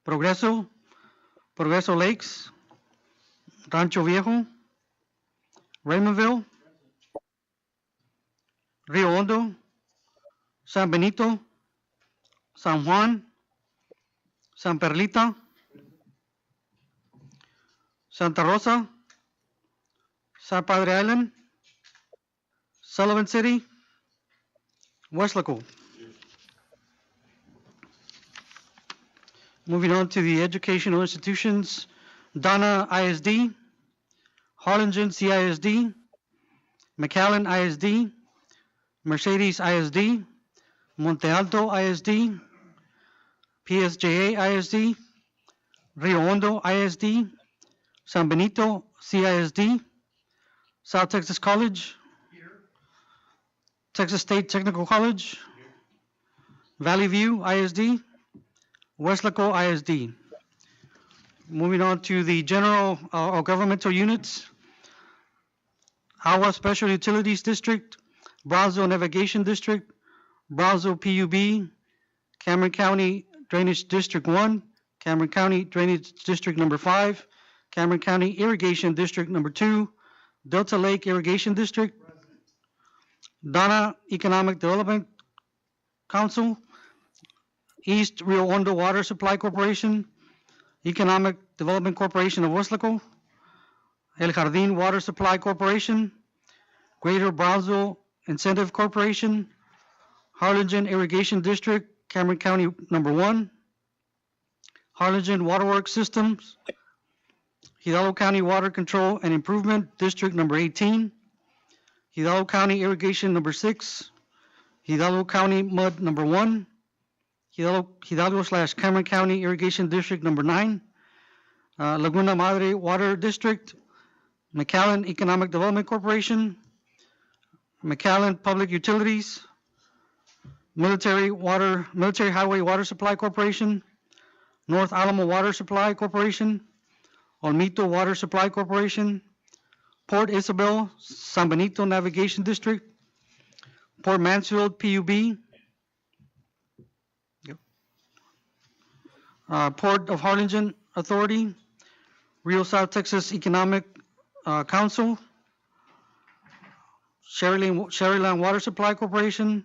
Progreso, Progreso Lakes, Rancho Viejo, Raymondville, Rio Hondo, San Benito, San Juan, San Perlita, Santa Rosa, San Padre Island, Sullivan City, Weslaco. Moving on to the educational institutions, Donna ISD, Harlingen CISD, McAllen ISD, Mercedes ISD, Monte Alto ISD, PSJA ISD, Rio Hondo ISD, San Benito CISD, South Texas College, Texas State Technical College, Valley View ISD, Weslaco ISD. Moving on to the general or governmental units, Iowa Special Utilities District, Brownsville Navigation District, Brownsville PUB, Cameron County Drainage District 1, Cameron County Drainage District number 5, Cameron County Irrigation District number 2, Delta Lake Irrigation District, Donna Economic Development Council, East Rio Hondo Water Supply Corporation, Economic Development Corporation of Weslaco, El Jardín Water Supply Corporation, Greater Brownsville Incentive Corporation, Harlingen Irrigation District, Cameron County number 1, Harlingen Waterworks Systems, Hidalgo County Water Control and Improvement District number 18, Hidalgo County Irrigation number 6, Hidalgo County Mud number 1, Hidalgo/Cameron County Irrigation District number 9, Laguna Madre Water District, McAllen Economic Development Corporation, McAllen Public Utilities, Military Highway Water Supply Corporation, North Alamo Water Supply Corporation, Olmito Water Supply Corporation, Port Isabel San Benito Navigation District, Port Mansfield PUB, Port of Harlingen Authority, Rio South Texas Economic Council, Sherryland Water Supply Corporation,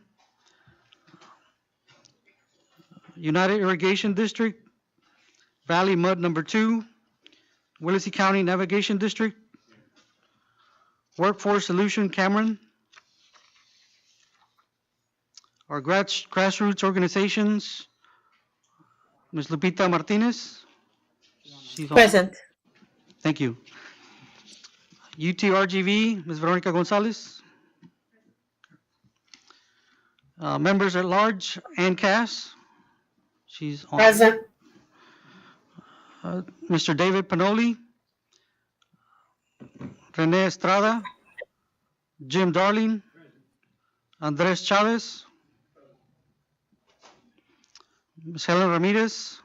United Irrigation District, Valley Mud number 2, Willacy County Navigation District, Workforce Solution Cameron, our grassroots organizations, Ms. Lupita Martinez. She's Present. Thank you. UTRGV, Ms. Veronica Gonzalez. Members at large, Ann Cass. She's on. Present. Mr. David Panoli. Rene Estrada. Jim Darling. Andres Chavez. Ms. Helen Ramirez,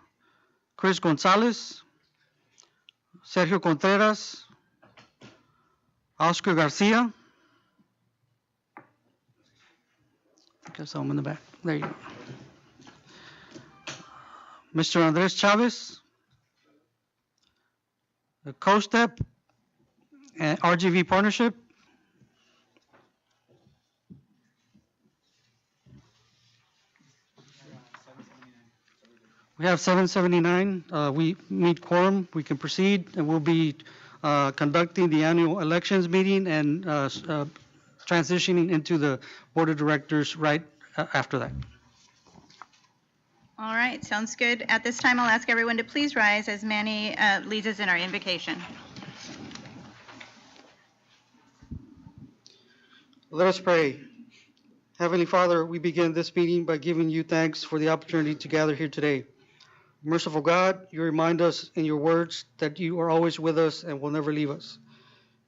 Chris Gonzalez, Sergio Contreras, Oscar Garcia. I guess I'm in the back. There you go. Mr. Andres Chavez, the COSTEP and RGV Partnership. We have 779. We meet quorum. We can proceed, and we'll be conducting the annual elections meeting and transitioning into the board of directors right after that. All right, sounds good. At this time, I'll ask everyone to please rise as Manny leads us in our invocation. Let us pray. Heavenly Father, we begin this meeting by giving you thanks for the opportunity to gather here today. Merciful God, you remind us in your words that you are always with us and will never leave us.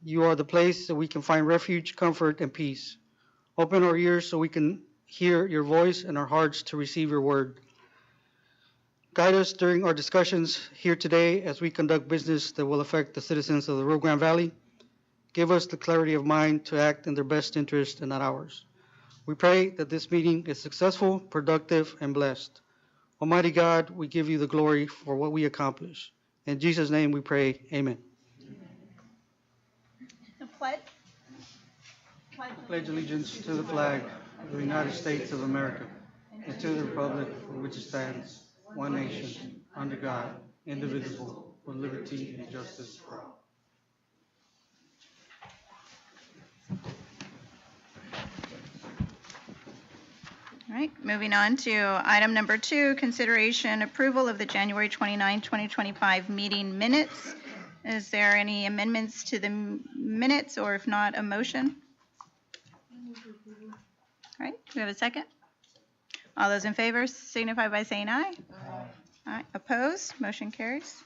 You are the place that we can find refuge, comfort, and peace. Open our ears so we can hear your voice and our hearts to receive your word. Guide us during our discussions here today as we conduct business that will affect the citizens of the Rio Grande Valley. Give us the clarity of mind to act in their best interest and not ours. We pray that this meeting is successful, productive, and blessed. Almighty God, we give you the glory for what we accomplish. In Jesus' name we pray, amen. The pledge. Pledge allegiance to the flag of the United States of America and to the republic for which it stands, one nation, under God, indivisible, with liberty and justice for all. All right, moving on to item number 2, consideration approval of the January 29, 2025 meeting minutes. Is there any amendments to the minutes, or if not, a motion? All right, do we have a second? All those in favor signify by saying aye. Aye. Opposed? Motion carries.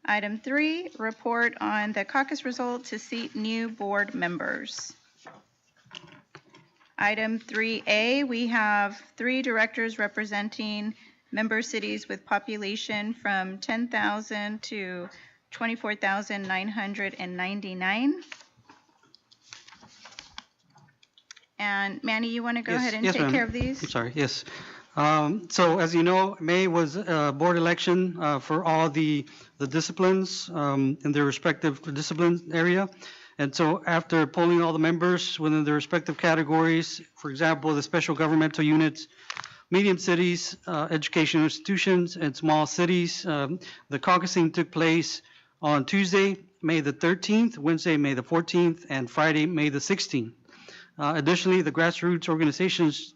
Item 3, report on the caucus result to seat new board members. Item 3A, we have 3 directors representing member cities with population from 10,000 to 24,999. And Manny, you want to go ahead and Yes, take ma'am. care of these? I'm sorry, yes. So as you know, May was a board election for all the disciplines in their respective discipline area. And so after polling all the members within their respective categories, for example, the special governmental units, medium cities, educational institutions, and small cities, the caucusing took place on Tuesday, May the 13th, Wednesday, May the 14th, and Friday, May the 16th. Additionally, the grassroots organizations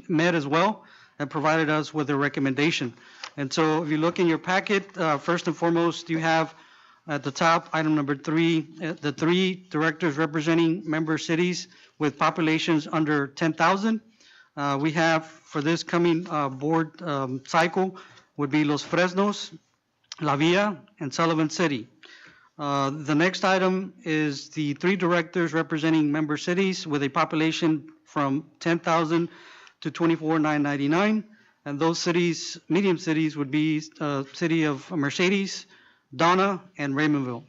met as well and provided us with a recommendation. And so if you look in your packet, first and foremost, you have at the top, item number 3, the 3 directors representing member cities with populations under 10,000. We have for this coming board cycle would be Los Fresnos, La Villa, and Sullivan City. The next item is the 3 directors representing member cities with a population from 10,000 to 24,999. And those cities, medium cities, would be city of Mercedes, Donna, and Raymondville.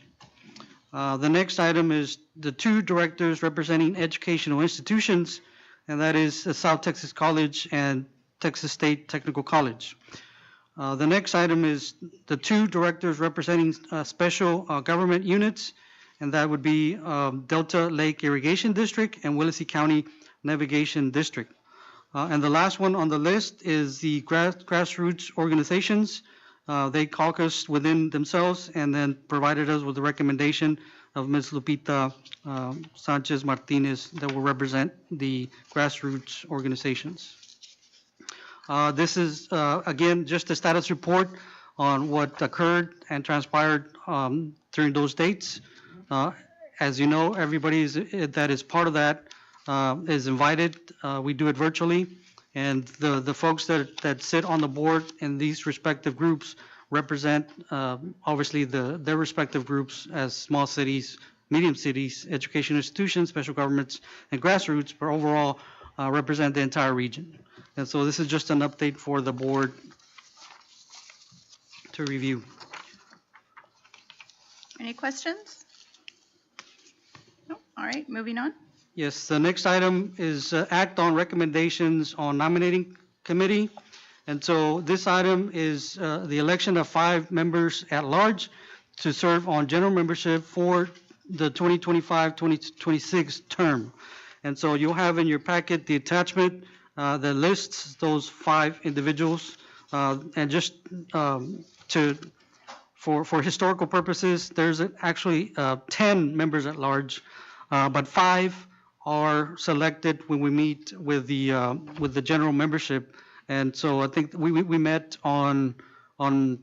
The next item is the 2 directors representing educational institutions, and that is South Texas College and Texas State Technical College. The next item is the 2 directors representing special government units, and that would be Delta Lake Irrigation District and Willacy County Navigation District. And the last one on the list is the grassroots organizations. They caucused within themselves and then provided us with the recommendation of Ms. Lupita Sanchez Martinez that will represent the grassroots organizations. This is, again, just a status report on what occurred and transpired during those dates. As you know, everybody that is part of that is invited. We do it virtually. And the folks that sit on the board in these respective groups represent, obviously, their respective groups as small cities, medium cities, education institutions, special governments, and grassroots, but overall represent the entire region. And so this is just an update for the board to review. Any questions? No? All right, moving on. Yes, the next item is act on recommendations on nominating committee. And so this item is the election of 5 members at large to serve on general membership for the 2025-2026 term. And so you'll have in your packet the attachment that lists those 5 individuals. And just for historical purposes, there's actually 10 members at large, but 5 are selected when we meet with the general membership. And so I think we met on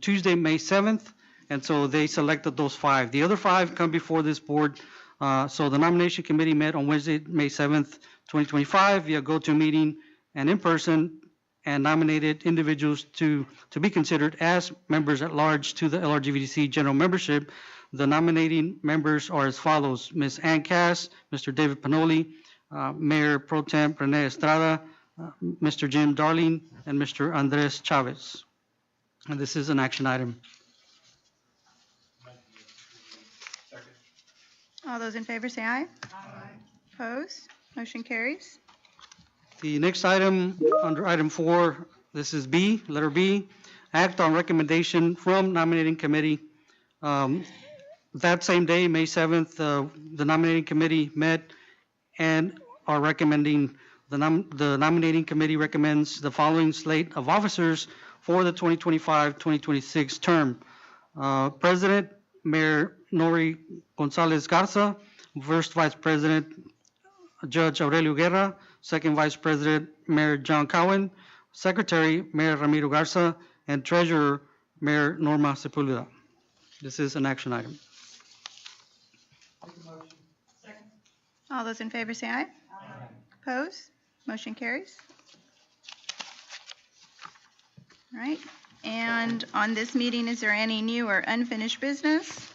Tuesday, May 7th, and so they selected those 5. The other 5 come before this board. So the nomination committee met on Wednesday, May 7th, 2025 via GoToMeeting and in person, and nominated individuals to be considered as members at large to the LRGVDC general membership. The nominating members are as follows: Ms. Ann Cass, Mr. David Panoli, Mayor Pro Tem Rene Estrada, Mr. Jim Darling, and Mr. Andres Chavez. And this is an action item. All those in favor say aye. Aye. Opposed? Motion carries. The next item, under item 4, This is B, letter B, act on recommendation from nominating committee. That same day, May 7th, the nominating committee met and are recommending, the nominating committee recommends the following slate of officers for the 2025-2026 term. President, Mayor Nori Gonzalez Garza. First Vice President, Judge Aurelio Guerra. Second Vice President, Mayor John Cowan. Secretary, Mayor Ramiro Garza. And Treasurer, Mayor Norma Sepulveda. This is an action item. All those in favor say aye. Opposed? Motion carries. All right. And on this meeting, is there any new or unfinished business?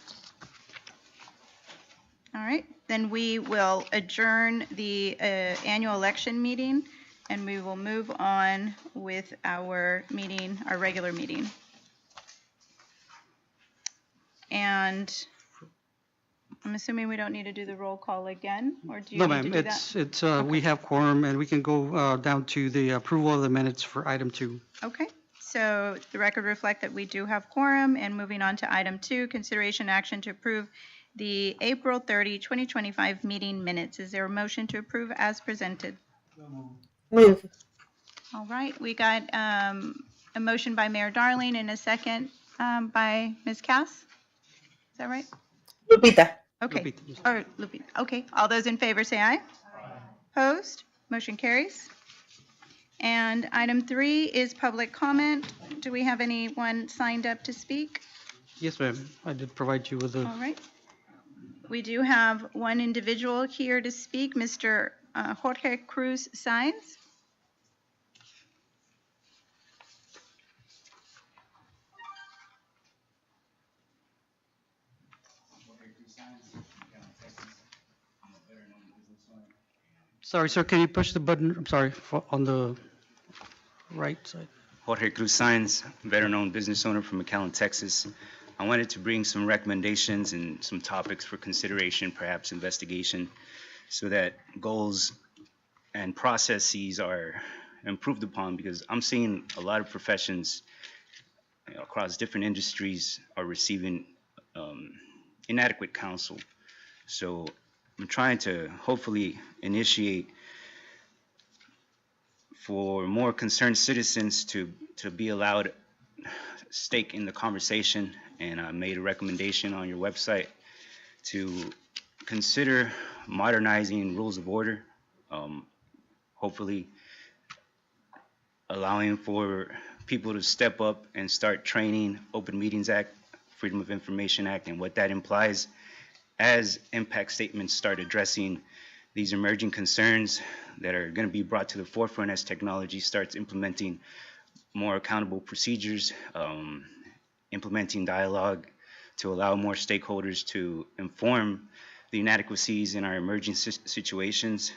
All right. Then we will adjourn the annual election meeting, and we will move on with our meeting, our regular meeting. And I'm assuming we don't need to do the roll call again, or do you No, need to ma'am, do that? it's, we have quorum, and we can go down to the approval of the minutes for item 2. Okay, so the record reflect that we do have quorum, and moving on to item 2, consideration action to approve the April 30, 2025 meeting minutes. Is there a motion to approve as presented? Move. All right, we got a motion by Mayor Darling and a second by Ms. Cass. Is that right? Lupita. Okay, Lupita. or Lupita, okay. All those in favor say aye. Opposed? Motion carries. And item 3 is public comment. Do we have anyone signed up to speak? Yes, ma'am, I did provide you with All a, right. We do have one individual here to speak, Mr. Jorge Cruz Saenz. sorry, sir, can you push the button, I'm sorry, on the right side? Jorge Cruz Saenz, better-known business owner from McAllen, Texas. I wanted to bring some recommendations and some topics for consideration, perhaps investigation, so that goals and processes are improved upon, because I'm seeing a lot of professions across different industries are receiving inadequate counsel. So I'm trying to hopefully initiate for more concerned citizens to be allowed stake in the conversation, and I made a recommendation on your website to consider modernizing rules of order, hopefully allowing for people to step up and start training Open Meetings Act, Freedom of Information Act, and what that implies as impact statements start addressing these emerging concerns that are going to be brought to the forefront as technology starts implementing more accountable procedures, implementing dialogue to allow more stakeholders to inform the inadequacies in our emerging situations.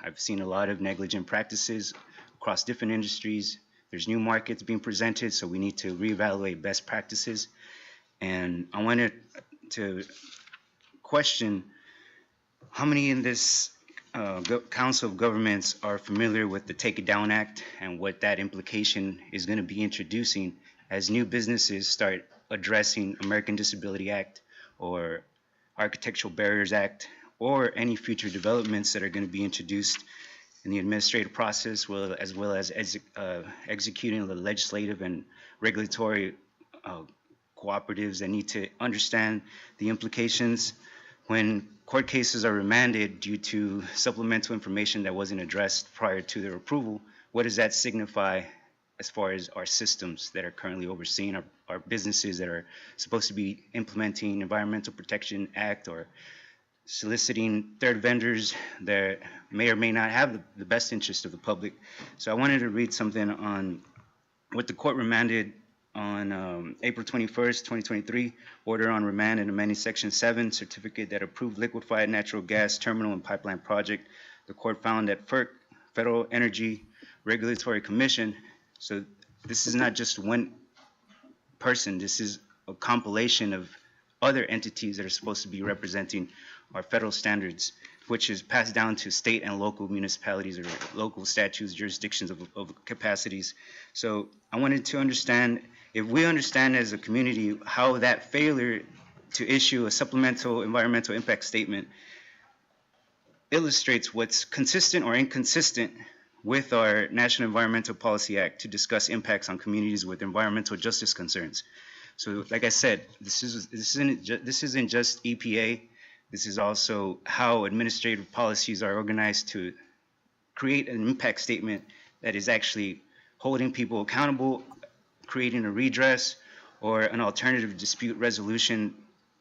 I've seen a lot of negligent practices across different industries. There's new markets being presented, so we need to reevaluate best practices. And I wanted to question how many in this Council of Governments are familiar with the Take It Down Act and what that implication is going to be introducing as new businesses start addressing American Disability Act or Architectural Barriers Act or any future developments that are going to be introduced in the administrative process, as well as executing the legislative and regulatory cooperatives that need to understand the implications when court cases are remanded due to supplemental information that wasn't addressed prior to their approval. What does that signify as far as our systems that are currently overseeing our businesses that are supposed to be implementing Environmental Protection Act or soliciting third vendors that may or may not have the best interest of the public? So I wanted to read something on what the court remanded on April 21st, 2023, order on remand and amending Section 7, certificate that approved liquefied natural gas terminal and pipeline project. The court found that FERC, Federal Energy Regulatory Commission, so this is not just one person, this is a compilation of other entities that are supposed to be representing our federal standards. which is passed down to state and local municipalities or local statutes, jurisdictions of capacities. So I wanted to understand, if we understand as a community how that failure to issue a supplemental environmental impact statement illustrates what's consistent or inconsistent with our National Environmental Policy Act to discuss impacts on communities with environmental justice concerns. So like I said, this isn't just EPA. This is also how administrative policies are organized to create an impact statement that is actually holding people accountable, creating a redress or an alternative dispute resolution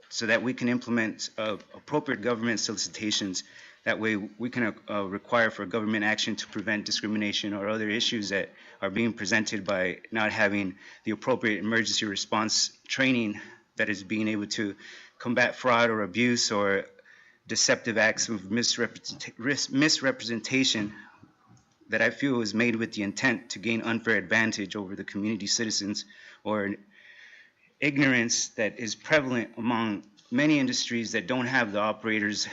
so that we can implement appropriate government solicitations. That way we can require for government action to prevent discrimination or other issues that are being presented by not having the appropriate emergency response training that is being able to combat fraud or abuse or deceptive acts of misrepresentation that I feel is made with the intent to gain unfair advantage over the community citizens, or ignorance that is prevalent among many industries that don't have the operators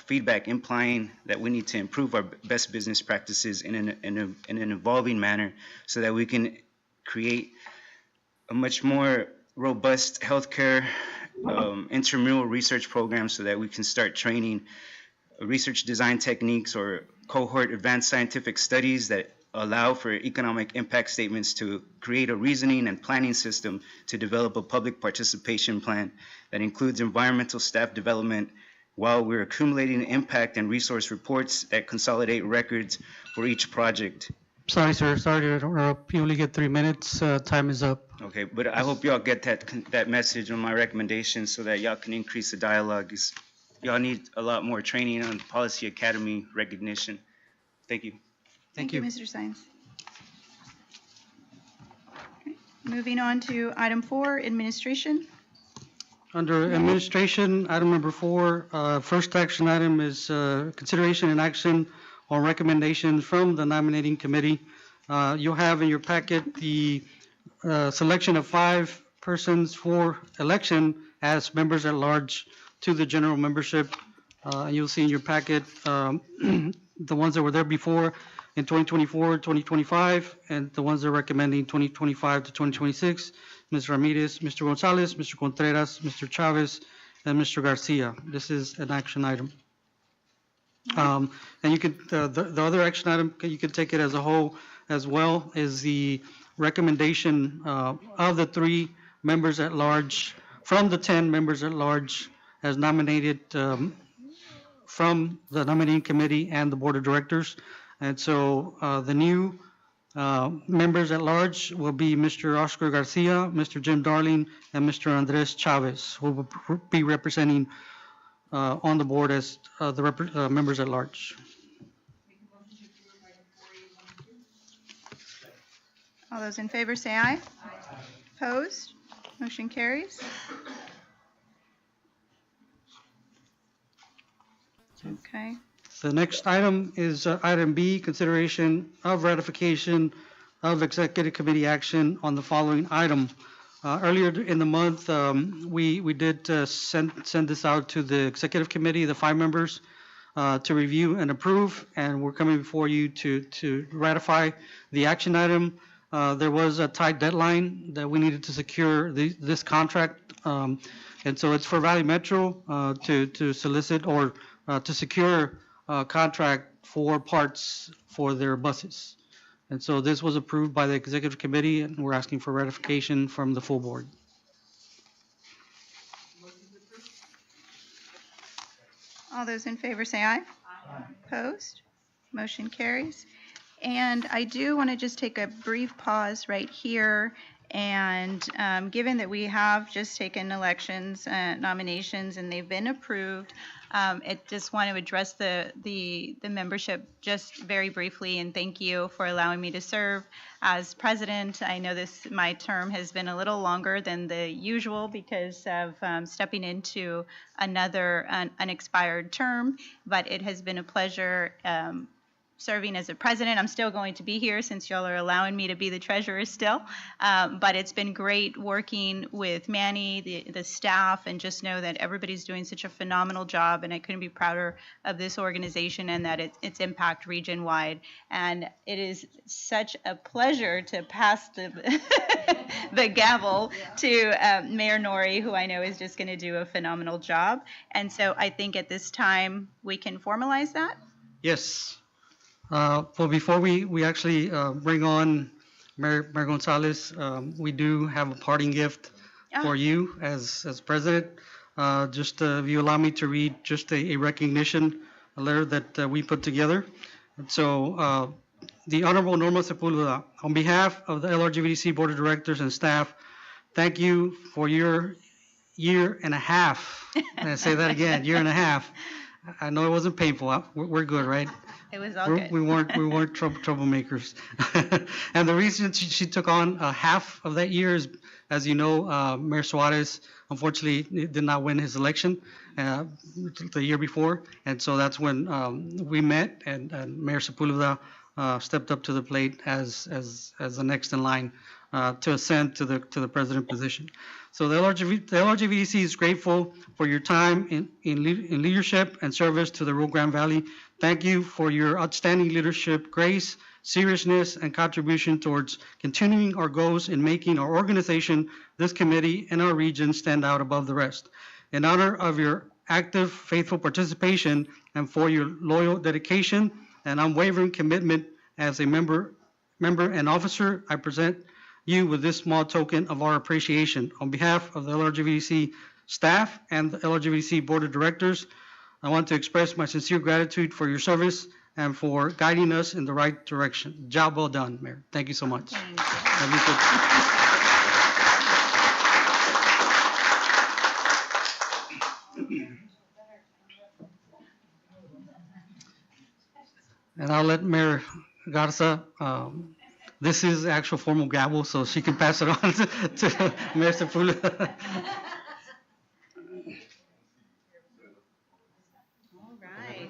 feedback implying that we need to improve our best business practices in an evolving manner so that we can create a much more robust healthcare intramural research program so that we can start training research design techniques or cohort advanced scientific studies that allow for economic impact statements to create a reasoning and planning system to develop a public participation plan that includes environmental staff development while we're accumulating impact and resource reports that consolidate records for each project. Sorry, sir. Sorry to interrupt. You only get 3 minutes. Time is up. Okay, but I hope y'all get that message on my recommendation so that y'all can increase the dialogue. Y'all need a lot more training on Policy Academy recognition. Thank you. Thank you, Mr. Sines. Okay, moving on to item 4, administration. Under administration, item number 4, first action item is consideration and action on recommendations from the nominating committee. You'll have in your packet the selection of 5 persons for election as members at large to the general membership. You'll see in your packet the ones that were there before in 2024, 2025, and the ones that are recommending 2025 to 2026. Ms. Ramirez, Mr. Gonzalez, Mr. Contreras, Mr. Chavez, and Mr. Garcia. This is an action item. And you could, the other action item, you can take it as a whole as well, is the recommendation of the 3 members at large, from the 10 members at large as nominated from the nominating committee and the board of directors. And so the new members at large will be Mr. Oscar Garcia, Mr. Jim Darling, and Mr. Andres Chavez, who will be representing on the board as the members at large. All those in favor say aye. Opposed? Motion carries. Okay. The next item is item B, consideration of ratification of executive committee action on the following item. Earlier in the month, we did send this out to the executive committee, the 5 members, to review and approve, and we're coming before you to ratify the action item. There was a tight deadline that we needed to secure this contract, and so it's for Valley Metro to solicit or to secure a contract for parts for their buses. And so this was approved by the executive committee, and we're asking for ratification from the full board. All those in favor say aye. Aye. Opposed? Motion carries. And I do want to just take a brief pause right here. And given that we have just taken elections, nominations, and they've been approved, I just want to address the membership just very briefly, and thank you for allowing me to serve as president. I know my term has been a little longer than the usual because of stepping into another unexpired term, but it has been a pleasure serving as a president. I'm still going to be here since y'all are allowing me to be the treasurer still. But it's been great working with Manny, the staff, and just know that everybody's doing such a phenomenal job, and I couldn't be prouder of this organization and that its impact region-wide. And it is such a pleasure to pass the, the gavel to Mayor Nori, who I know is just going to do a phenomenal job. And so I think at this time we can formalize that. Yes. Well, before we actually bring on Mayor Gonzalez, we do have a parting gift for you as president. Just if you allow me to read just a recognition, a letter that we put together. And so the Honorable Norma Sepulveda, on behalf of the LRGVDC Board of Directors and staff, thank you for your year and a half. And I say that again, year and a half. I know it wasn't painful. We're good, right? It was all good. We weren't troublemakers. And the reason she took on half of that year is, as you know, Mayor Suarez unfortunately did not win his election the year before, and so that's when we met, and Mayor Sepulveda stepped up to the plate as the next in line to ascend to the president position. So the LRGVDC is grateful for your time in leadership and service to the Rio Grande Valley. Thank you for your outstanding leadership, grace, seriousness, and contribution towards continuing our goals in making our organization, this committee, and our region stand out above the rest. In honor of your active, faithful participation and for your loyal dedication and unwavering commitment as a member and officer, I present you with this small token of our appreciation. On behalf of the LRGVDC staff and the LRGVDC Board of Directors, I want to express my sincere gratitude for your service and for guiding us in the right direction. Job well done, Mayor. Thank you so much. And I'll let Mayor Garza, this is the actual formal gavel, so she can pass it on to Mayor Sepulveda. All right.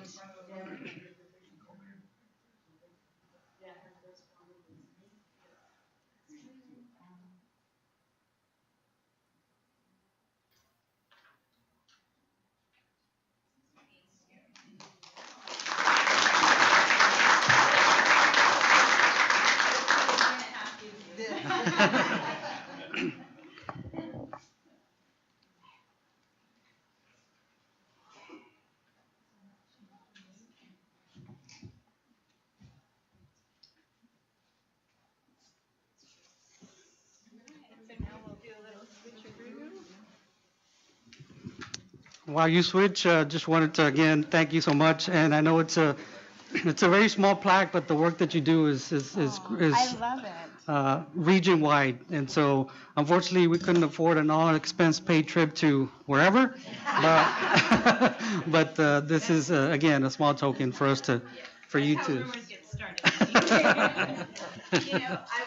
While you switch, just wanted to again thank you so much, and I know it's a very small plaque, but the work that you do is I love it. Region-wide, and so unfortunately we couldn't afford an all-expense paid trip to wherever, but this is again a small token for us for you to. Rumors get started. I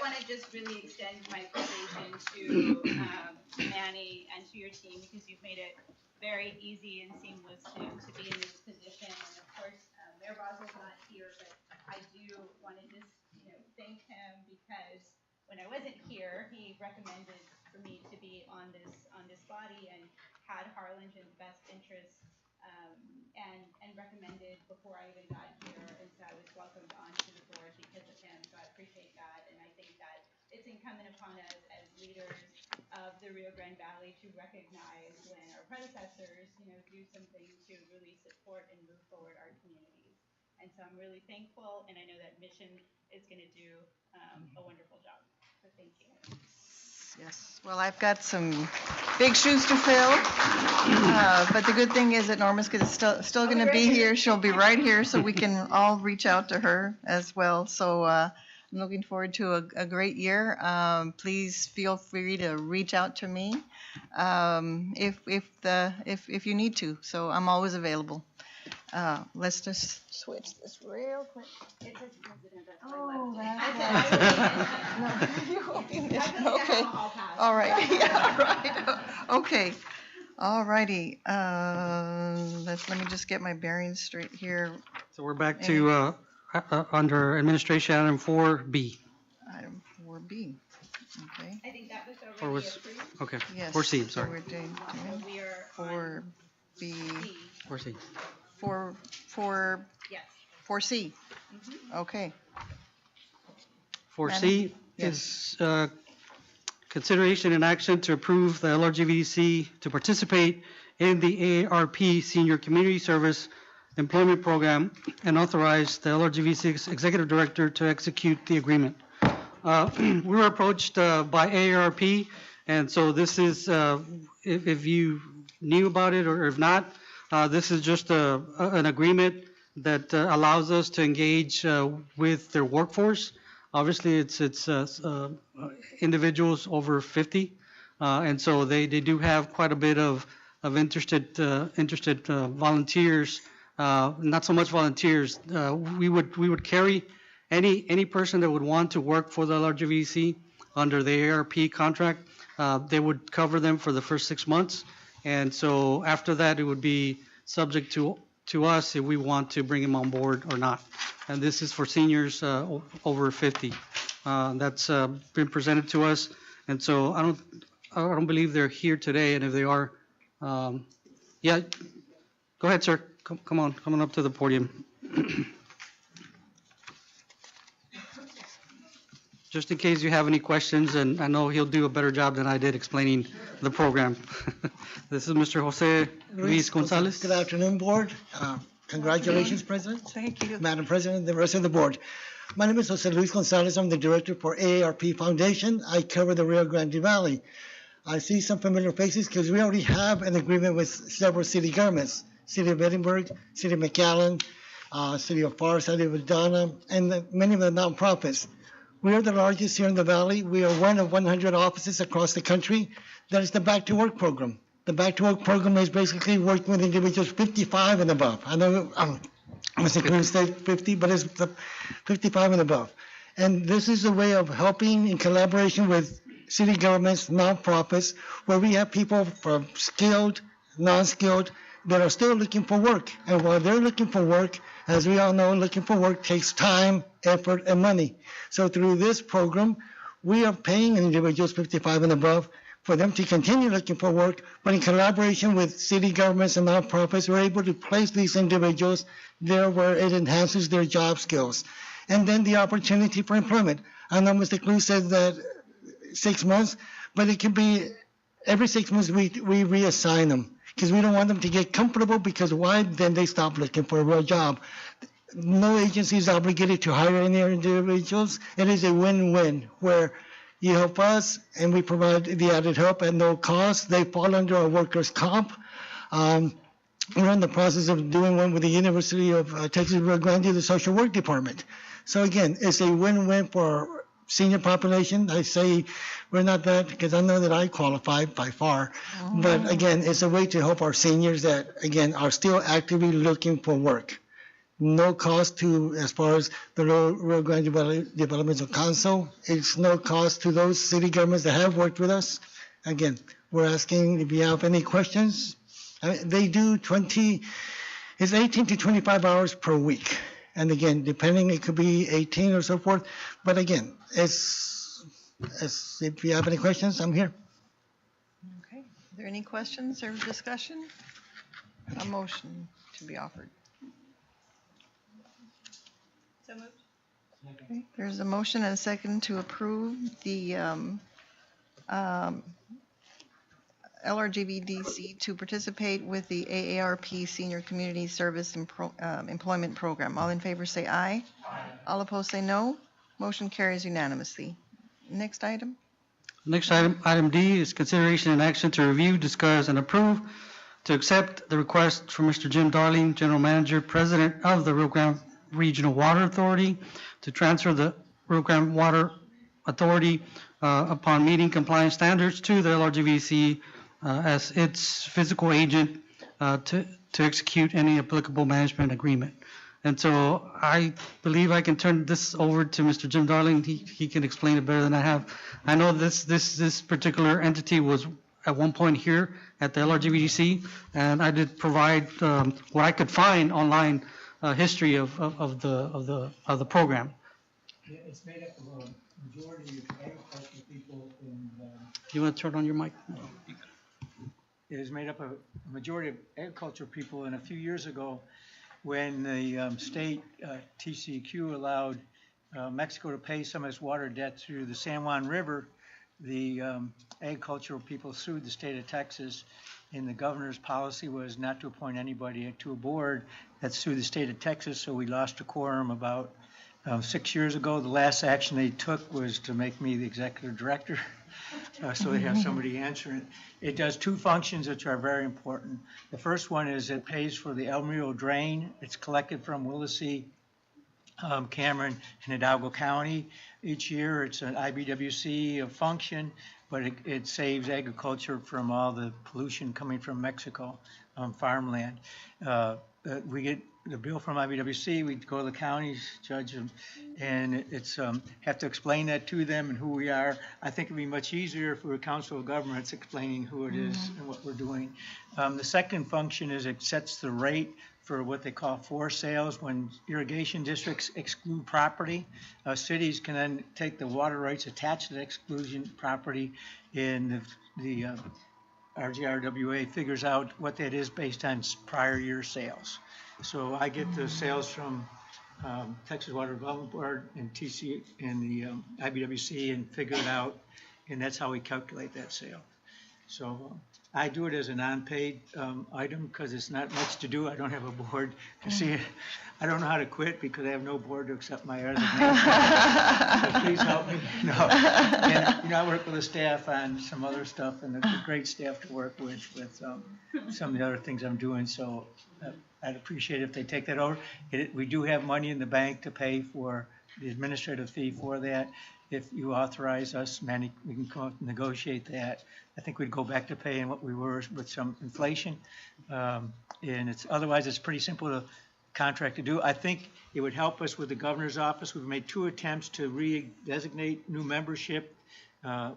want to just really extend my appreciation to Manny and to your team because you've made it very easy and seamless to be in this position. And of course, Mayor Boswell's not here, but I do want to just thank him because when I wasn't here, he recommended for me to be on this body and had Harlingen's best interests and recommended before I even got here, and so I was welcomed onto the board because of him. So I appreciate that, and I think that it's incumbent upon us as leaders of the Rio Grande Valley to recognize when our predecessors, do something to really support and move forward our communities. And so I'm really thankful, and I know that Mission is going to do a wonderful job. So thank you. Yes, well, I've got some big shoes to fill, but the good thing is that Norma's still going to be here. She'll be right here, so we can all reach out to her as well. So I'm looking forward to a great year. Please feel free to reach out to me if you need to. So I'm always available. Let's just switch this real quick. It says president, that's Oh, why I that's no, you won't be missed. Okay. All right. Yeah, right. Okay. All righty. Let me just get my bearings straight here. So we're back to under administration item 4B. Item 4B. Okay. I think that was Or was, okay, Yes. 4C, so sorry. we're doing We are 4B, 4C. 4, Yes. 4C. Okay. 4C Yes. is consideration and action to approve the LRGVDC to participate in the AARP Senior Community Service Employment Program and authorize the LRGVDC Executive Director to execute the agreement. We were approached by AARP, and so this is, if you knew about it or if not, this is just an agreement that allows us to engage with their workforce. Obviously, it's individuals over 50, and so they do have quite a bit of interested volunteers. Not so much volunteers. We would carry any person that would want to work for the LRGVDC under the ARP contract. They would cover them for the first 6 months, and so after that, it would be subject to us if we want to bring them on board or not. And this is for seniors over 50. That's been presented to us, and so I don't believe they're here today. And if they are, yeah, go ahead, sir. Come on up to the podium. Just in case you have any questions, and I know he'll do a better job than I did explaining the program. This is Mr. Jose Luis Gonzalez. Good afternoon, Board. Congratulations, President, Thank you. Madam President, and the rest of the Board. My name is Jose Luis Gonzalez. I'm the Director for AARP Foundation. I cover the Rio Grande Valley. I see some familiar faces because we already have an agreement with several city governments, City of Edinburgh, City of McAllen, City of FAR, City of Adana, and many of the nonprofits. We are the largest here in the Valley. We are one of 100 offices across the country. That is the Back to Work program. The Back to Work program is basically working with individuals 55 and above. I know Mr. Clear said 50, but it's the 55 and above. And this is a way of helping in collaboration with city governments, nonprofits, where we have people from skilled, non-skilled, that are still looking for work. And while they're looking for work, as we all know, looking for work takes time, effort, and money. So through this program, we are paying individuals 55 and above for them to continue looking for work, but in collaboration with city governments and nonprofits, we're able to place these individuals there where it enhances their job skills. And then the opportunity for employment. I know Mr. Cruz said that 6 months, but it can be every 6 months we reassign them, because we don't want them to get comfortable, because why? Then they stop looking for a real job. No agency is obligated to hire any individuals. It is a win-win where you help us and we provide the added help at no cost. They fall under our workers' comp. We're in the process of doing one with the University of Texas Rio Grande, the social work department. So again, it's a win-win for our senior population. I say we're not that, because I know that I qualify by far. But again, it's a way to help our seniors that, again, are still actively looking for work. No cost to, as far as the Rio Grande Valley Developmental Council. It's no cost to those city governments that have worked with us. Again, we're asking if you have any questions. They do it's 18 to 25 hours per week. And again, depending, it could be 18 or so forth. But again, if you have any questions, I'm here. Okay. Are there any questions or discussion? A motion to be offered. So moved. Okay. There's a motion and a second to approve the LRGVDC to participate with the AARP Senior Community Service Employment Program. All in favor say aye. All opposed say no. Motion carries unanimously. Next item. Next item, item D, is consideration and action to review, discuss, and approve to accept the request from Mr. Jim Darling, General Manager, President of the Rio Grande Regional Water Authority, to transfer the Rio Grande Water Authority upon meeting compliance standards to the LRGVDC as its physical agent to execute any applicable management agreement. And so I believe I can turn this over to Mr. Jim Darling. He can explain it better than I have. I know this particular entity was at one point here at the LRGVDC, and I did provide what I could find online history of the program. Yeah, it's made up of a majority of agricultural people in, You want to turn on your mic? it is made up of a majority of agricultural people, and a few years ago, when the state TCEQ allowed Mexico to pay some of its water debt through the San Juan River, the agricultural people sued the state of Texas, and the governor's policy was not to appoint anybody to a board that sued the state of Texas, so we lost a quorum about 6 years ago. The last action they took was to make me the executive director, so they have somebody answering it. It does two functions which are very important. The first one is it pays for the El Rio drain. It's collected from Willacy, Cameron, and Hidalgo County. Each year, it's an IBWC function, but it saves agriculture from all the pollution coming from Mexico, farmland. We get the bill from IBWC, we go to the counties, judge them, and it's, have to explain that to them and who we are. I think it'd be much easier for a council of governments explaining who it is and what we're doing. The second function is it sets the rate for what they call forced sales. When irrigation districts exclude property, cities can then take the water rights attached to the exclusion property, and the RGRWA figures out what that is based on prior year sales. So I get the sales from Texas Water Development Board and TC and the IBWC and figure it out, and that's how we calculate that sale. So I do it as a non-paid item because it's not much to do. I don't have a board to see it. I don't know how to quit because I have no board to accept my resignation. So please help me. No. And, I work with the staff on some other stuff, and it's a great staff to work with some of the other things I'm doing. So I'd appreciate it if they take that over. We do have money in the bank to pay for the administrative fee for that. If you authorize us, Manny, we can come up and negotiate that. I think we'd go back to paying what we were with some inflation. And otherwise it's pretty simple to contract to do. I think it would help us with the governor's office. We've made 2 attempts to re-designate new membership,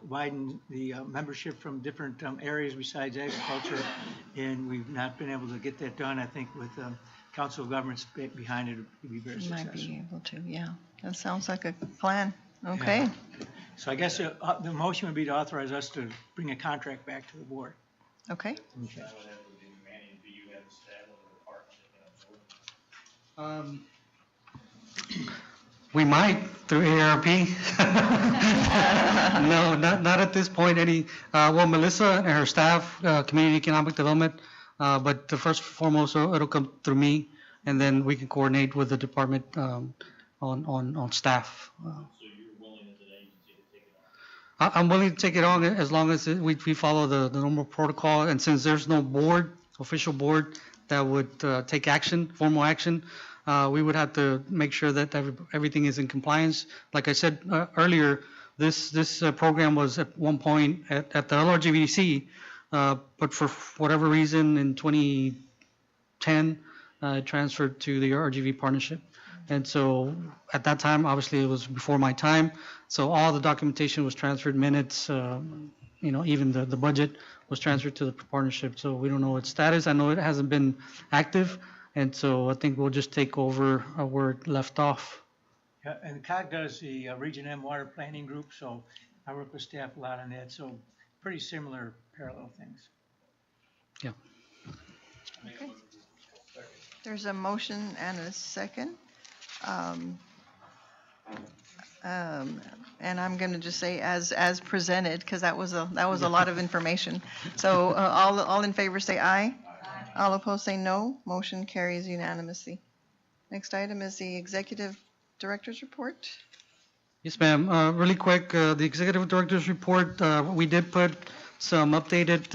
widen the membership from different areas besides agriculture, and we've not been able to get that done. I think with Council of Governments behind it, it would be very successful. Might be able to, yeah. That sounds like a plan. Okay. Yeah. So I guess the motion would be to authorize us to bring a contract back to the board. Okay. Okay. We might through ARP. No, not at this point. Well, Melissa and her staff, Community Economic Development, but the first and foremost, it'll come through me, and then we can coordinate with the department on staff. So you're willing as an agency to take it on? I'm willing to take it on as long as we follow the normal protocol, and since there's no official board that would take formal action, we would have to make sure that everything is in compliance. Like I said earlier, this program was at one point at the LRGVDC, but for whatever reason in 2010, it transferred to the RGV partnership. And so at that time, obviously it was before my time, so all the documentation was transferred, minutes, even the budget was transferred to the partnership. So we don't know its status. I know it hasn't been active, and so I think we'll just take over where it left off. Yeah, and COG does the Region M Water Planning Group, so I work with staff a lot on that, so pretty similar parallel things. Yeah. Okay. There's a motion and a second. And I'm going to just say as presented, because that was a lot of information. So all in favor say aye. All opposed say no. Motion carries unanimously. Next item is the Executive Director's Report. Yes, ma'am. Really quick, the Executive Director's Report, we did put some updated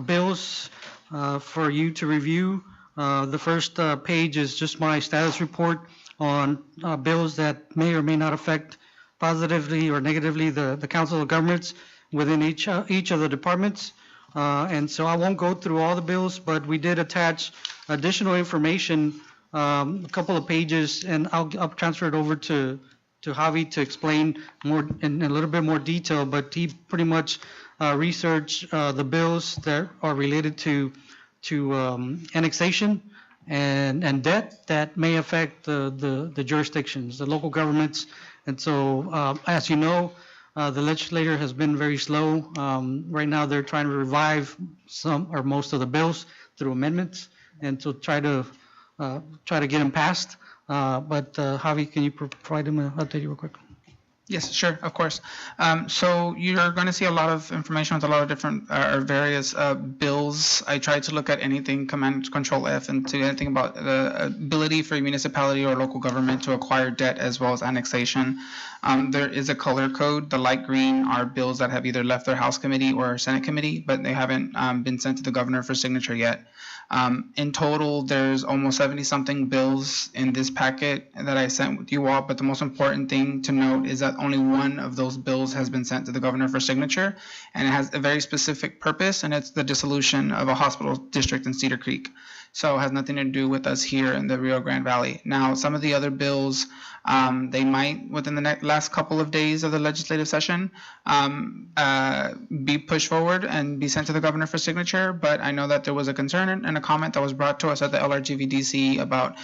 bills for you to review. The first page is just my status report on bills that may or may not affect positively or negatively the Council of Governments within each of the departments. And so I won't go through all the bills, but we did attach additional information, a couple of pages, and I'll transfer it over to Javi to explain more in a little bit more detail, but he pretty much researched the bills that are related to annexation, and debt that may affect the jurisdictions, the local governments. And so, as you know, the legislature has been very slow. Right now, they're trying to revive some or most of the bills through amendments, and to try to get them passed. But Javi, can you provide them an update real quick? Yes, sure, of course. So you're going to see a lot of information with a lot of different or various bills. I tried to look at anything, Command Control F, and to anything about the ability for a municipality or local government to acquire debt as well as annexation. There is a color code. The light green are bills that have either left their House committee or Senate committee, but they haven't been sent to the governor for signature yet. In total, there's almost 70-something bills in this packet that I sent with you all, but the most important thing to note is that only one of those bills has been sent to the governor for signature, and it has a very specific purpose, and it's the dissolution of a hospital district in Cedar Creek. So it has nothing to do with us here in the Rio Grande Valley. Now, some of the other bills, they might, within the last couple of days of the legislative session, be pushed forward and be sent to the governor for signature. But I know that there was a concern and a comment that was brought to us at the LRGVDC about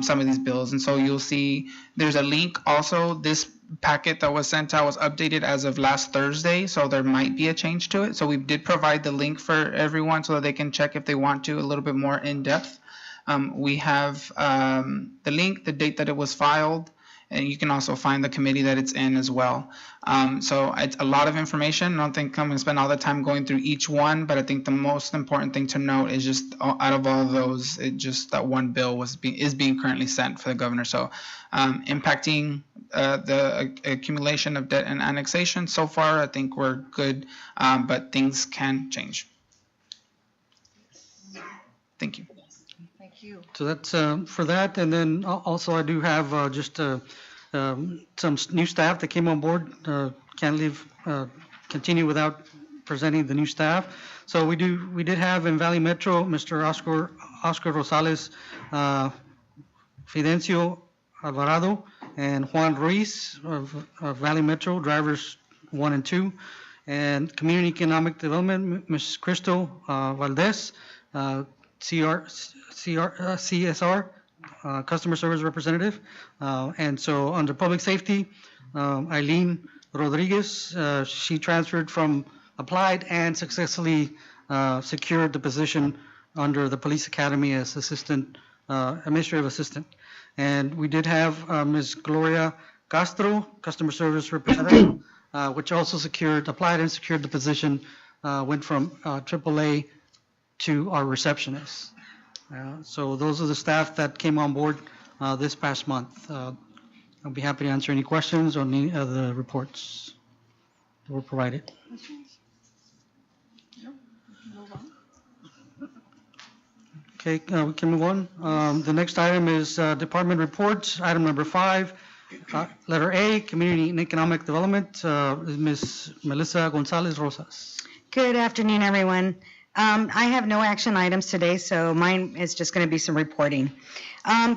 some of these bills. And so you'll see there's a link also. This packet that was sent out was updated as of last Thursday, so there might be a change to it. So we did provide the link for everyone so that they can check if they want to a little bit more in depth. We have the link, the date that it was filed, and you can also find the committee that it's in as well. So it's a lot of information. I don't think I'm going to spend all the time going through each one, but I think the most important thing to note is just out of all of those, just that one bill is being currently sent for the governor. So impacting the accumulation of debt and annexation. So far, I think we're good, but things can change. Thank you. Thank you. So that's for that. And then also I do have just some new staff that came on board. Can't continue without presenting the new staff. So we did have in Valley Metro, Mr. Oscar Rosales, Fidencio Alvarado, and Juan Ruiz of Valley Metro, drivers 1 and 2. And Community Economic Development, Ms. Crystal Valdez, CSR, Customer Service Representative. And so under Public Safety, Eileen Rodriguez, she transferred from applied and successfully secured the position under the Police Academy as Administrative Assistant. And we did have Ms. Gloria Castro, Customer Service Representative, which also applied and secured the position, went from AAA to our receptionist. So those are the staff that came on board this past month. I'll be happy to answer any questions on any of the reports that were provided. Okay, we can move on. The next item is department reports. Item number 5, letter A, Community and Economic Development, Ms. Melissa Gonzalez Rosas. Good afternoon, everyone. I have no action items today, so mine is just going to be some reporting.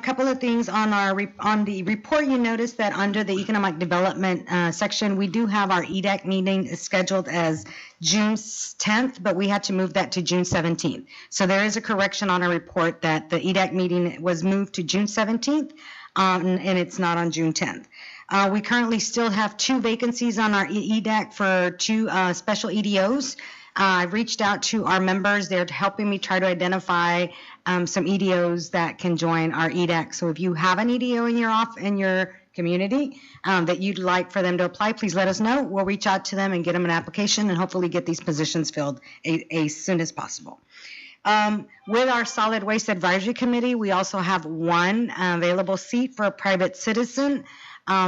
Couple of things on the report. You notice that under the economic development section, we do have our EDAC meeting scheduled as June 10th, but we had to move that to June 17th. So there is a correction on our report that the EDAC meeting was moved to June 17th, and it's not on June 10th. We currently still have 2 vacancies on our EDAC for 2 special EDOs. I've reached out to our members. They're helping me try to identify some EDOs that can join our EDAC. So if you have an EDO in your community that you'd like for them to apply, please let us know. We'll reach out to them and get them an application and hopefully get these positions filled as soon as possible. With our Solid Waste Advisory Committee, we also have 1 available seat for a private citizen.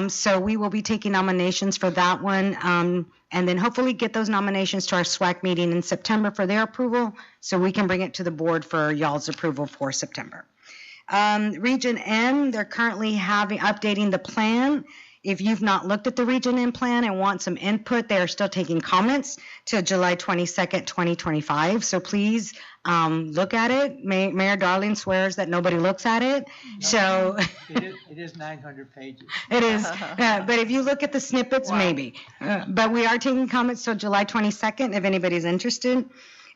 So we will be taking nominations for that one, and then hopefully get those nominations to our SWAC meeting in September for their approval, so we can bring it to the board for y'all's approval for September. Region N, they're currently updating the plan. If you've not looked at the Region N plan and want some input, they are still taking comments till July 22nd, 2025. So please look at it. Mayor Darling swears that nobody looks at it. So It is 900 pages. it is, but if you look at the snippets, maybe. But we are taking comments till July 22nd if anybody's interested.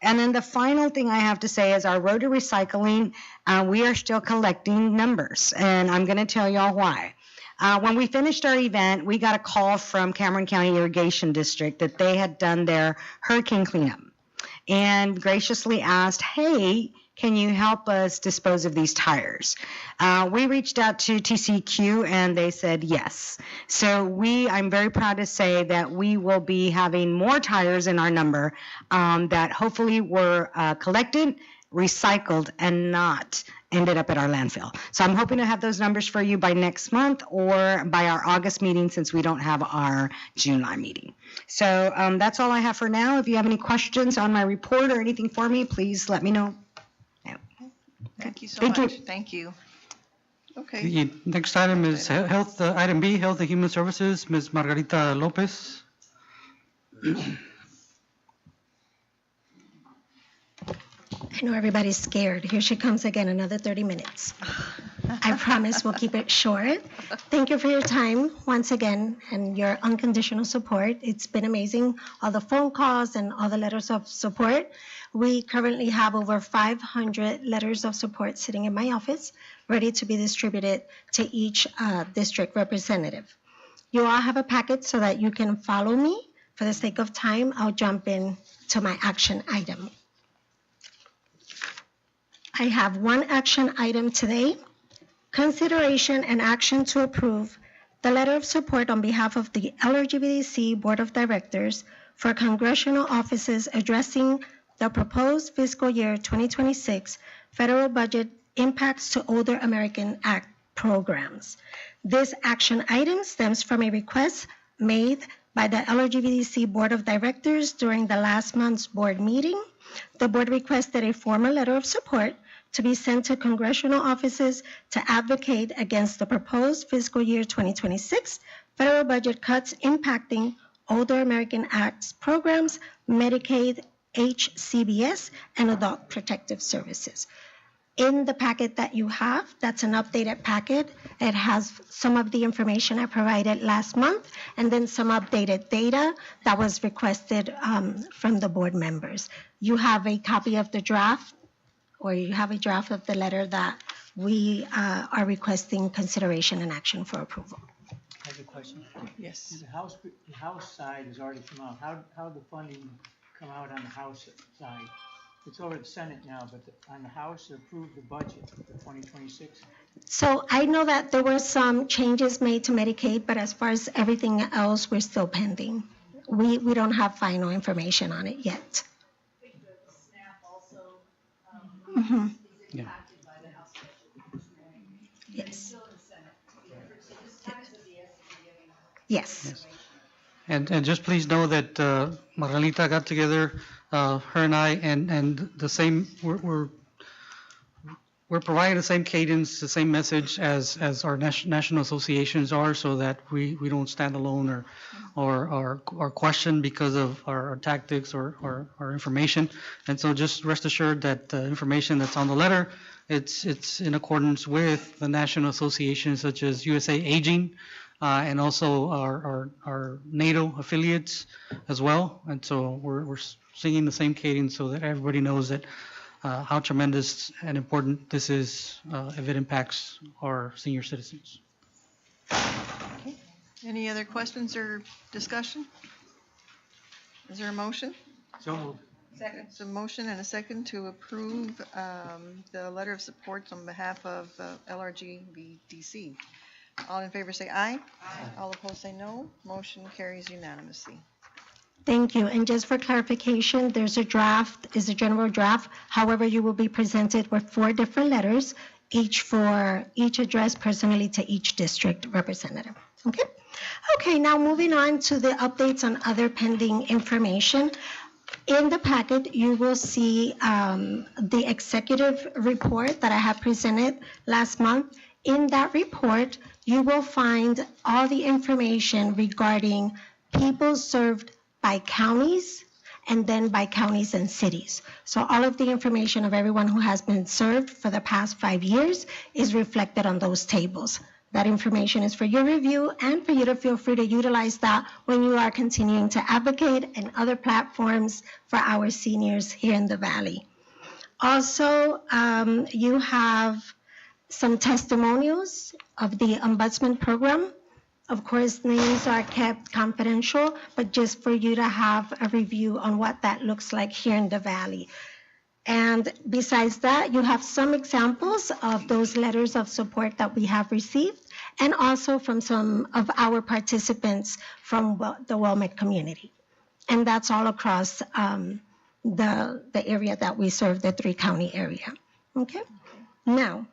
And then the final thing I have to say is our road to recycling, we are still collecting numbers, and I'm going to tell y'all why. When we finished our event, we got a call from Cameron County Irrigation District that they had done their hurricane cleanup and graciously asked, hey, can you help us dispose of these tires? We reached out to TCEQ and they said yes. So I'm very proud to say that we will be having more tires in our number that hopefully were collected, recycled, and not ended up at our landfill. So I'm hoping to have those numbers for you by next month or by our August meeting, since we don't have our July meeting. So that's all I have for now. If you have any questions on my report or anything for me, please let me know. Thank you so Thank you. much. Thank you. Okay. The next item is health, item B, Health and Human Services, Ms. Margarita Lopez. I know everybody's scared. Here she comes again, another 30 minutes. I promise we'll keep it short. Thank you for your time once again and your unconditional support. It's been amazing, all the phone calls and all the letters of support. We currently have over 500 letters of support sitting in my office, ready to be distributed to each district representative. You all have a packet so that you can follow me. For the sake of time, I'll jump in to my action item. I have one action item today. Consideration and action to approve the letter of support on behalf of the LRGVDC Board of Directors for congressional offices addressing the proposed fiscal year 2026 federal budget impacts to Older American Act programs. This action item stems from a request made by the LRGVDC Board of Directors during the last month's board meeting. The board requested a formal letter of support to be sent to congressional offices to advocate against the proposed fiscal year 2026 federal budget cuts impacting Older American Acts programs, Medicaid, HCBS, and Adult Protective Services. In the packet that you have, that's an updated packet. It has some of the information I provided last month and then some updated data that was requested from the board members. You have a copy of the draft, or you have a draft of the letter that we are requesting consideration and action for approval. I have a question. Yes. The House side has already come out. How the funding come out on the House side? It's over the Senate now, but on the House, approved the budget for 2026. So I know that there were some changes made to Medicaid, but as far as everything else, we're still pending. We don't have final information on it yet. Mm-hmm. Yeah. Yes. Yes. And just please know that Margarita got together, her and I, and the same, we're providing the same cadence, the same message as our national associations are, so that we don't stand alone or question because of our tactics or our information. And so just rest assured that the information that's on the letter, it's in accordance with the national associations such as USA Aging, and also our NATO affiliates as well. And so we're singing the same cadence so that everybody knows that how tremendous and important this is if it impacts our senior citizens. Okay. Any other questions or discussion? Is there a motion? So moved. Second. It's a motion and a second to approve the letter of support on behalf of LRGVDC. All in favor say aye. Aye. All opposed say no. Motion carries unanimously. Thank you. And just for clarification, there's a draft, is a general draft. However, you will be presented with 4 different letters, each addressed personally to each district representative. Okay? Okay, now moving on to the updates on other pending information. In the packet, you will see the executive report that I have presented last month. In that report, you will find all the information regarding people served by counties and then by counties and cities. So all of the information of everyone who has been served for the past 5 years is reflected on those tables. That information is for your review and for you to feel free to utilize that when you are continuing to advocate and other platforms for our seniors here in the Valley. Also, you have some testimonials of the Ombudsman program. Of course, names are kept confidential, but just for you to have a review on what that looks like here in the Valley. And besides that, you have some examples of those letters of support that we have received, and also from some of our participants from the Wilmette community. And that's all across the area that we serve, the 3-county area. Okay? Now,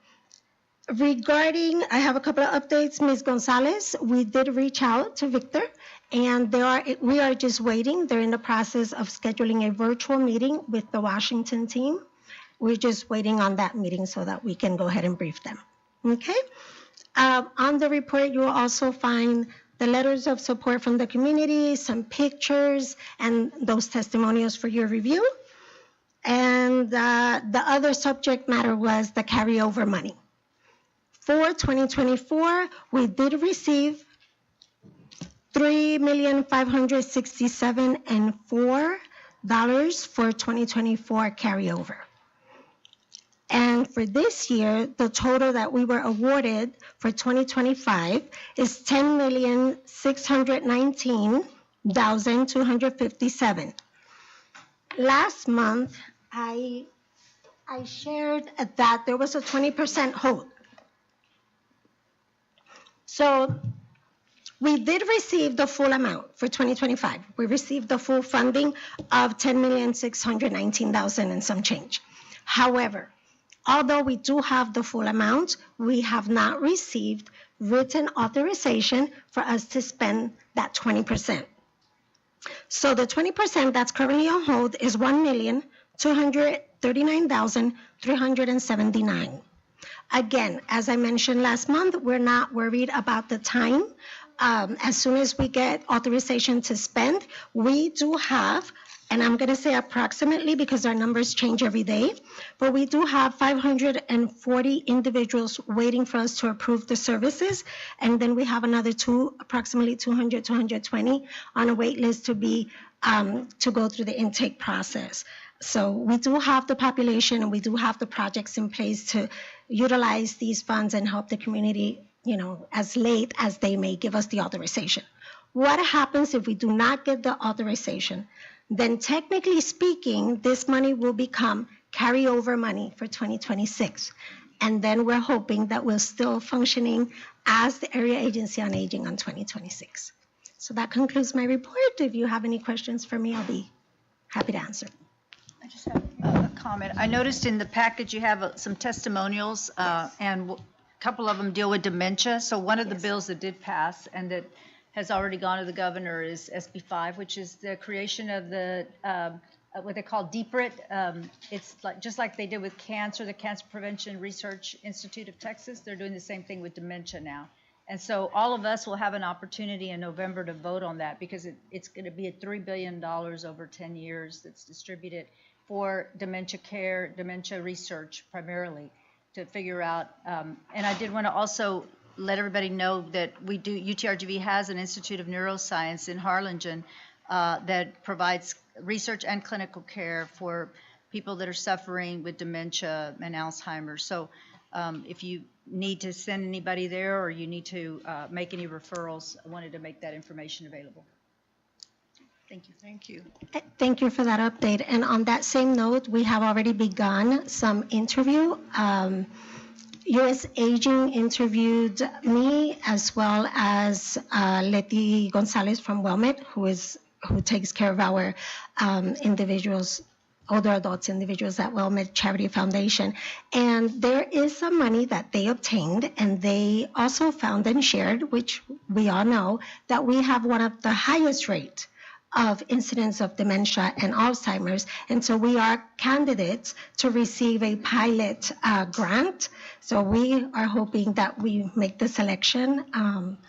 regarding, I have a couple of updates. Ms. Gonzalez, we did reach out to Victor, and we are just waiting. They're in the process of scheduling a virtual meeting with the Washington team. We're just waiting on that meeting so that we can go ahead and brief them. Okay? On the report, you will also find the letters of support from the community, some pictures, and those testimonials for your review. And the other subject matter was the carryover money. For 2024, we did receive $3,567,004 for 2024 carryover. And for this year, the total that we were awarded for 2025 is $10,619,257. Last month, I shared that there was a 20% hold. So we did receive the full amount for 2025. We received the full funding of $10,619,000 and some change. However, although we do have the full amount, we have not received written authorization for us to spend that 20%. So the 20% that's currently on hold is $1,239,379. Again, as I mentioned last month, we're not worried about the time. As soon as we get authorization to spend, we do have, and I'm going to say approximately because our numbers change every day, but we do have 540 individuals waiting for us to approve the services. And then we have another approximately 200, 220 on a wait list to go through the intake process. So we do have the population and we do have the projects in place to utilize these funds and help the community, as late as they may give us the authorization. What happens if we do not get the authorization? Then technically speaking, this money will become carryover money for 2026. And then we're hoping that we're still functioning as the Area Agency on Aging on 2026. So that concludes my report. If you have any questions for me, I'll be happy to answer. I just have a comment. I noticed in the package you have some testimonials, and a couple of them deal with dementia. So one of the bills that did pass and that has already gone to the governor is SB 5, which is the creation of the what they call DPRIT. It's just like they did with cancer, the Cancer Prevention Research Institute of Texas. They're doing the same thing with dementia now. And so all of us will have an opportunity in November to vote on that because it's going to be at $3 billion over 10 years that's distributed for dementia care, dementia research primarily to figure out. And I did want to also let everybody know that UTRGV has an Institute of Neuroscience in Harlingen that provides research and clinical care for people that are suffering with dementia and Alzheimer's. So if you need to send anybody there or you need to make any referrals, I wanted to make that information available. Thank you. Thank you. Thank you for that update. And on that same note, we have already begun some interview. U.S. Aging interviewed me as well as Letty Gonzalez from Wilmette, who takes care of our individuals, older adults individuals at Wilmette Charity Foundation. And there is some money that they obtained, and they also found and shared, which we all know, that we have one of the highest rates of incidents of dementia and Alzheimer's. And so we are candidates to receive a pilot grant. So we are hoping that we make the selection.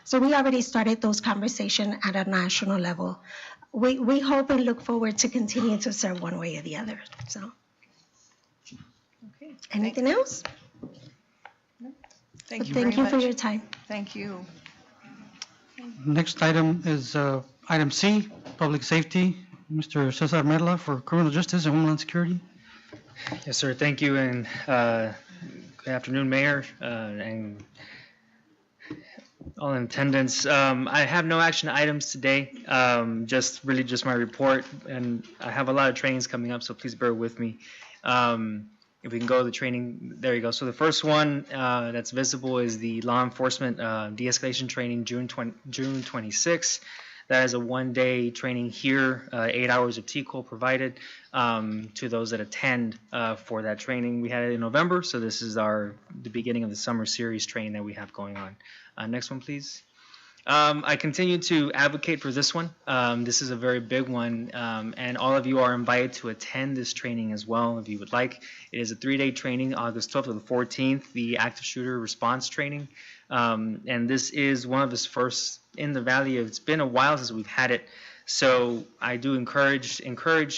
So we already started those conversations at a national level. We hope and look forward to continue to serve one way or the other. So, Okay. Anything else? Thank you Thank very you for much. your time. Thank you. Next item is item C, Public Safety. Mr. Cesar Merla for Criminal Justice and Homeland Security. Yes, sir. Thank you, and good afternoon, Mayor, and all in attendance. I have no action items today, just my report, and I have a lot of trainings coming up, so please bear with me. If we can go to the training, there you go. So the first one that's visible is the law enforcement de-escalation training, June 26th. That is a one-day training here, 8 hours of TCOL provided to those that attend for that training. We had it in November, so this is the beginning of the summer series training that we have going on. Next one, please. I continue to advocate for this one. This is a very big one, and all of you are invited to attend this training as well if you would like. It is a 3-day training, August 12th to the 14th, the active shooter response training. And this is one of his first in the Valley. It's been a while since we've had it. So I do encourage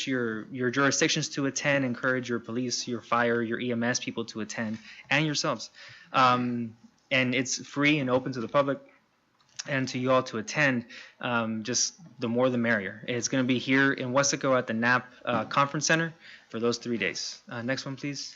your jurisdictions to attend, encourage your police, your fire, your EMS people to attend, and yourselves. And it's free and open to the public and to you all to attend. Just the more the merrier. It's going to be here in Wesco at the NAP Conference Center for those 3 days. Next one, please.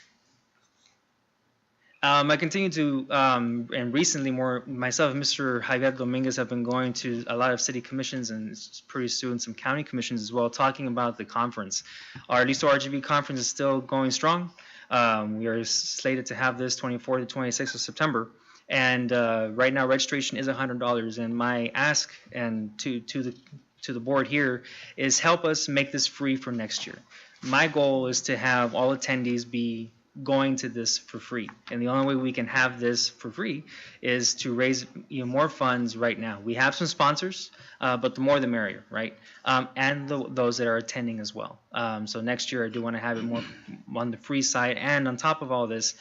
I continue to, and recently myself and Mr. Javier Dominguez have been going to a lot of city commissions and pretty soon some county commissions as well, talking about the conference. Our LISTO RGV conference is still going strong. We are slated to have this 24th to 26th of September. And right now registration is $100. And my ask and to the board here is help us make this free for next year. My goal is to have all attendees be going to this for free, and the only way we can have this for free is to raise more funds right now. We have some sponsors, but the more the merrier, right? And those that are attending as well. So next year I do want to have it more on the free side, and on top of all this,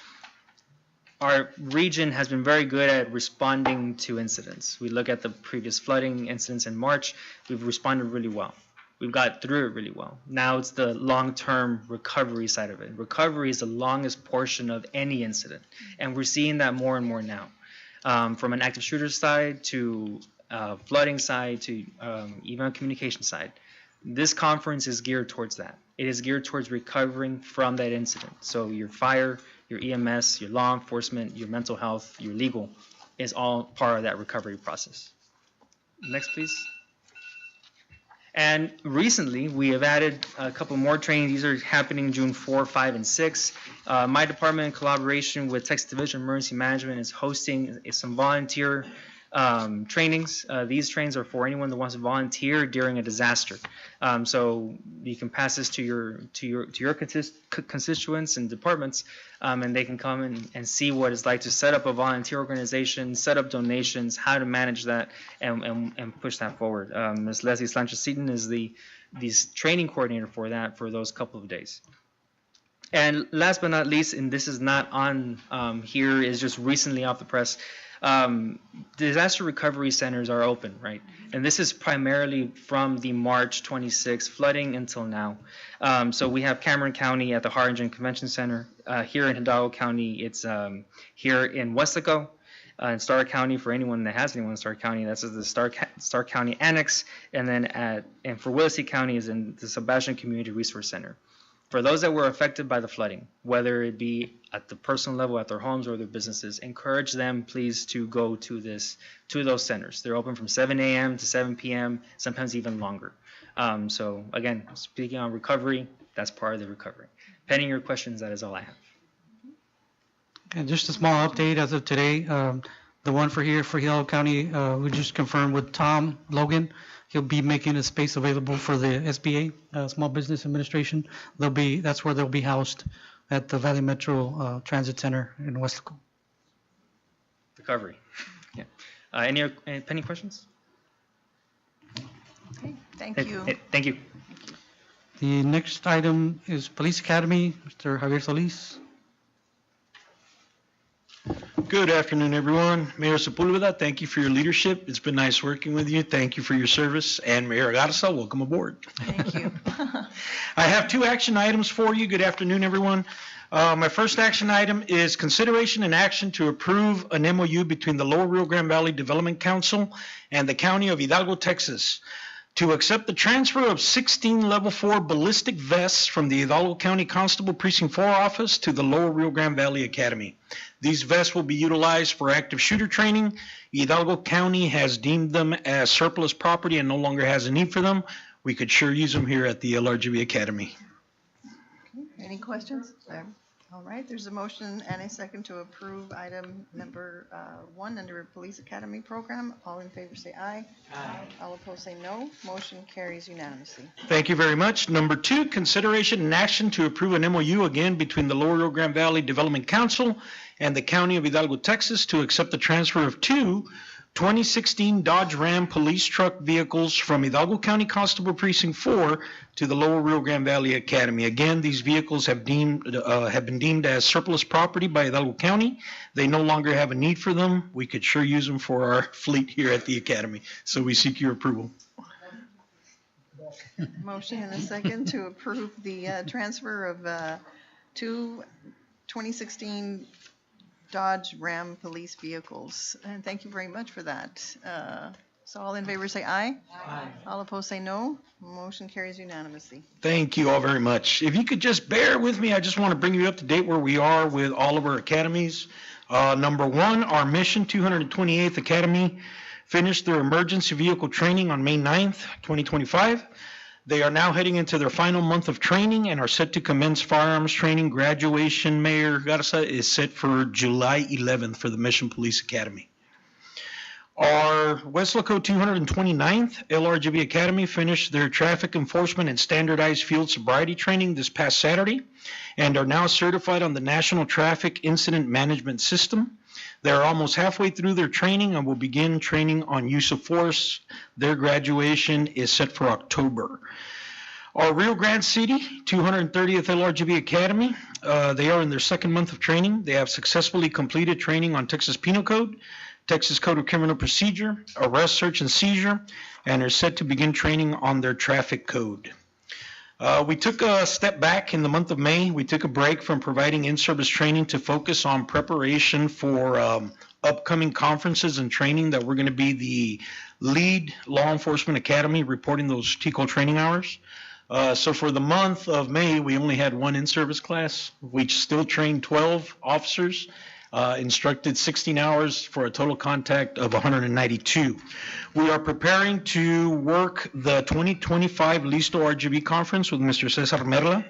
our region has been very good at responding to incidents. We look at the previous flooding incidents in March, we've responded really well. We've got through it really well. Now it's the long-term recovery side of it. Recovery is the longest portion of any incident, and we're seeing that more and more now. From an active shooter side to flooding side to even a communication side. This conference is geared towards that. It is geared towards recovering from that incident. So your fire, your EMS, your law enforcement, your mental health, your legal is all part of that recovery process. Next, please. And recently, we have added a couple more trainings. These are happening June 4, 5, and 6. My department, in collaboration with Texas Division of Emergency Management, is hosting some volunteer trainings. These trainings are for anyone that wants to volunteer during a disaster. So you can pass this to your constituents and departments, and they can come and see what it's like to set up a volunteer organization, set up donations, how to manage that, and push that forward. Ms. Leslie Sanchez-Seaton is the training coordinator for that for those couple of days. And last but not least, and this is not on here, is just recently off the press. Disaster recovery centers are open, right? And this is primarily from the March 26th flooding until now. So we have Cameron County at the Harlingen Convention Center. Here in Hidalgo County, it's here in Wesco. In Starr County, for anyone that has anyone in Starr County, that's the Starr County Annex. And then and for Willacy County is in the Sebastian Community Resource Center. For those that were affected by the flooding, whether it be at the personal level, at their homes or their businesses, encourage them, please, to go to those centers. They're open from 7 a.m. to 7 p.m., sometimes even longer. So again, speaking on recovery, that's part of the recovery. Pending your questions, that is all I have. And just a small update as of today, the one for Hidalgo County, we just confirmed with Tom Logan. He'll be making a space available for the SBA, Small Business Administration. That's where they'll be housed at the Valley Metro Transit Center in Wesco. Recovery. Yeah. Any pending questions? Okay, thank you. Thank you. The next item is Police Academy, Mr. Javier Solis. Good afternoon, everyone. Mayor Sepulveda, thank you for your leadership. It's been nice working with you. Thank you for your service. And Mayor Garza, welcome aboard. Thank you. I have two action items for you. Good afternoon, everyone. My first action item is consideration and action to approve an MOU between the Lower Rio Grande Valley Development Council and the County of Hidalgo, Texas, to accept the transfer of 16 Level 4 ballistic vests from the Hidalgo County Constable Precinct 4 office to the Lower Rio Grande Valley Academy. These vests will be utilized for active shooter training. Hidalgo County has deemed them as surplus property and no longer has a need for them. We could sure use them here at the LRGV Academy. Any questions? All right, there's a motion and a second to approve item number 1 under Police Academy Program. All in favor say aye. Aye. All opposed say no. Motion carries unanimously. Thank you very much. Number 2, consideration and action to approve an MOU again between the Lower Rio Grande Valley Development Council and the County of Hidalgo, Texas, to accept the transfer of 2 2016 Dodge Ram police truck vehicles from Hidalgo County Constable Precinct 4 to the Lower Rio Grande Valley Academy. Again, these vehicles have been deemed as surplus property by Hidalgo County. They no longer have a need for them. We could sure use them for our fleet here at the Academy. So we seek your approval. Motion and a second to approve the transfer of 2 2016 Dodge Ram police vehicles. And thank you very much for that. So all in favor say aye. Aye. All opposed say no. Motion carries unanimously. Thank you all very much. If you could just bear with me, I just want to bring you up to date where we are with all of our academies. Number 1, our Mission 228th Academy finished their emergency vehicle training on May 9th, 2025. They are now heading into their final month of training and are set to commence firearms training. Graduation, Mayor Garza, is set for July 11th for the Mission Police Academy. Our Westlaco 229th LRGV Academy finished their traffic enforcement and standardized field sobriety training this past Saturday and are now certified on the National Traffic Incident Management System. They're almost halfway through their training and will begin training on use of force. Their graduation is set for October. Our Rio Grande City 230th LRGV Academy, they are in their second month of training. They have successfully completed training on Texas Penal Code, Texas Code of Criminal Procedure, arrest, search, and seizure, and are set to begin training on their traffic code. We took a step back in the month of May. We took a break from providing in-service training to focus on preparation for upcoming conferences and training that we're going to be the lead law enforcement academy reporting those TCO training hours. So for the month of May, we only had 1 in-service class. We still trained 12 officers, instructed 16 hours for a total contact of 192. We are preparing to work the 2025 Listo RGV conference with Mr. Cesar Merla,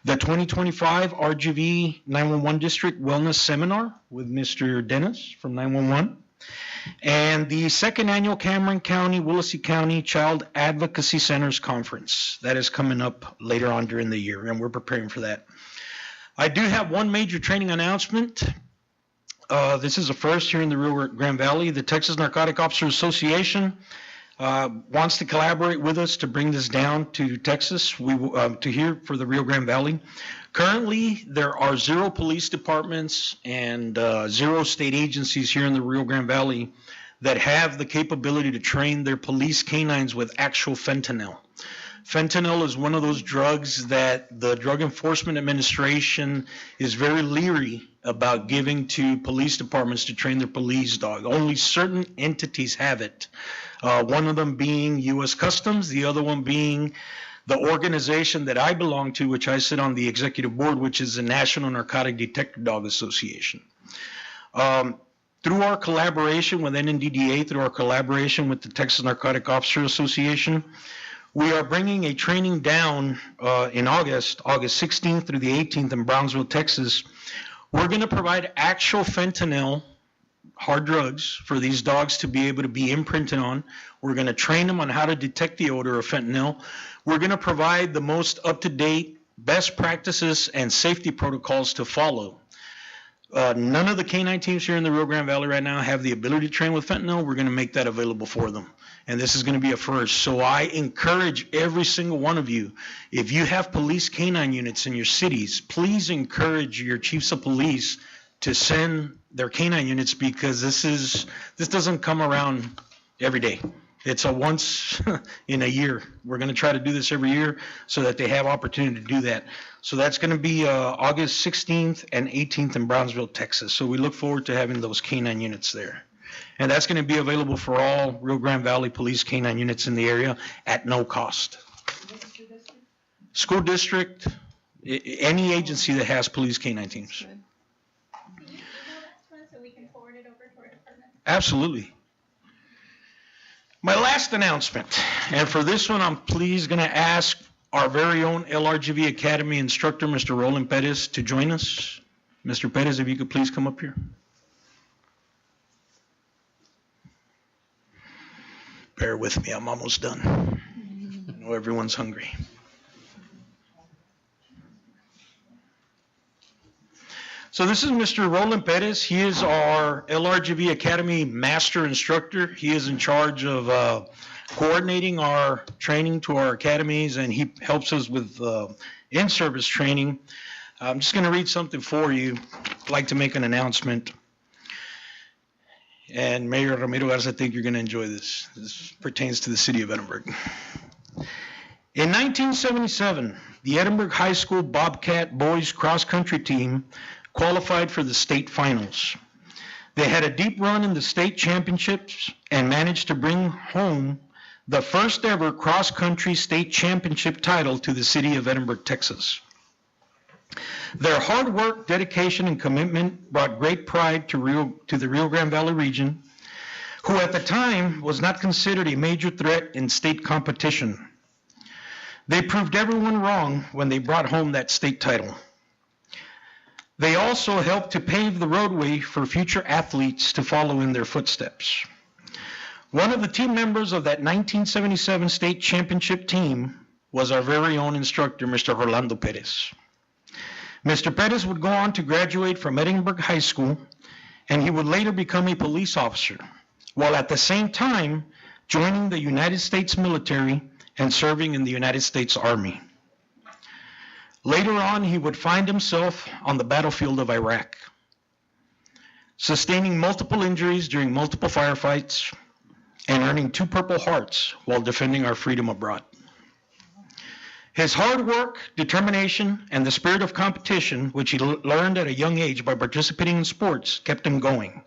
the 2025 RGV 911 District Wellness Seminar with Mr. Dennis from 911, and the second annual Cameron County, Willacy County Child Advocacy Centers Conference. That is coming up later on during the year, and we're preparing for that. I do have one major training announcement. This is a first here in the Rio Grande Valley. The Texas Narcotic Officers Association wants to collaborate with us to bring this down to Texas, to here for the Rio Grande Valley. Currently, there are 0 police departments and 0 state agencies here in the Rio Grande Valley that have the capability to train their police canines with actual fentanyl. Fentanyl is one of those drugs that the Drug Enforcement Administration is very leery about giving to police departments to train their police dog. Only certain entities have it. One of them being U.S. Customs, the other one being the organization that I belong to, which I sit on the executive board, which is the National Narcotic Detector Dog Association. Through our collaboration with NNDDA, through our collaboration with the Texas Narcotic Officer Association, we are bringing a training down in August 16th through the 18th in Brownsville, Texas. We're going to provide actual fentanyl, hard drugs, for these dogs to be able to be imprinted on. We're going to train them on how to detect the odor of fentanyl. We're going to provide the most up-to-date best practices and safety protocols to follow. None of the K-9 teams here in the Rio Grande Valley right now have the ability to train with fentanyl. We're going to make that available for them. And this is going to be a first. So I encourage every single one of you, if you have police K-9 units in your cities, please encourage your chiefs of police to send their K-9 units, because this doesn't come around every day. It's a once in a year. We're going to try to do this every year so that they have opportunity to do that. So that's going to be August 16th and 18th in Brownsville, Texas. So we look forward to having those canine units there. And that's going to be available for all Rio Grande Valley Police canine units in the area at no cost. School district, any agency that has police canine teams. Absolutely. My last announcement, and for this one, I'm pleased going to ask our very own LRGV Academy instructor, Mr. Roland Perez, to join us. Mr. Perez, if you could please come up here. Bear with me, I'm almost done. I know everyone's hungry. So this is Mr. Roland Perez. He is our LRGV Academy Master Instructor. He is in charge of coordinating our training to our academies, and he helps us with in-service training. I'm just going to read something for you. I'd like to make an announcement. And Mayor Ramiro Garza, I think you're going to enjoy this. This pertains to the city of Edinburg. In 1977, the Edinburg High School Bobcat boys cross-country team qualified for the state finals. They had a deep run in the state championships and managed to bring home the first ever cross-country state championship title to the city of Edinburg, Texas. Their hard work, dedication, and commitment brought great pride to the Rio Grande Valley region, who at the time was not considered a major threat in state competition. They proved everyone wrong when they brought home that state title. They also helped to pave the roadway for future athletes to follow in their footsteps. One of the team members of that 1977 state championship team was our very own instructor, Mr. Orlando Perez. Mr. Perez would go on to graduate from Edinburg High School, and he would later become a police officer, while at the same time joining the United States military and serving in the United States Army. Later on, he would find himself on the battlefield of Iraq, sustaining multiple injuries during multiple firefights and earning 2 Purple Hearts while defending our freedom abroad. His hard work, determination, and the spirit of competition, which he learned at a young age by participating in sports, kept him going.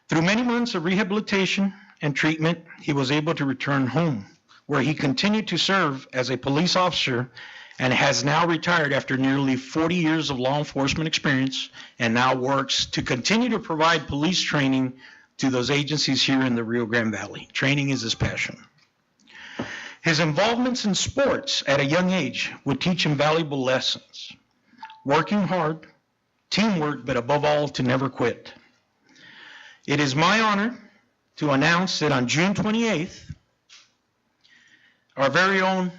Through many months of rehabilitation and treatment, he was able to return home, where he continued to serve as a police officer and has now retired after nearly 40 years of law enforcement experience, and now works to continue to provide police training to those agencies here in the Rio Grande Valley. Training is his passion. His involvements in sports at a young age would teach him valuable lessons. Working hard, teamwork, but above all, to never quit. It is my honor to announce that on June 28th, our very own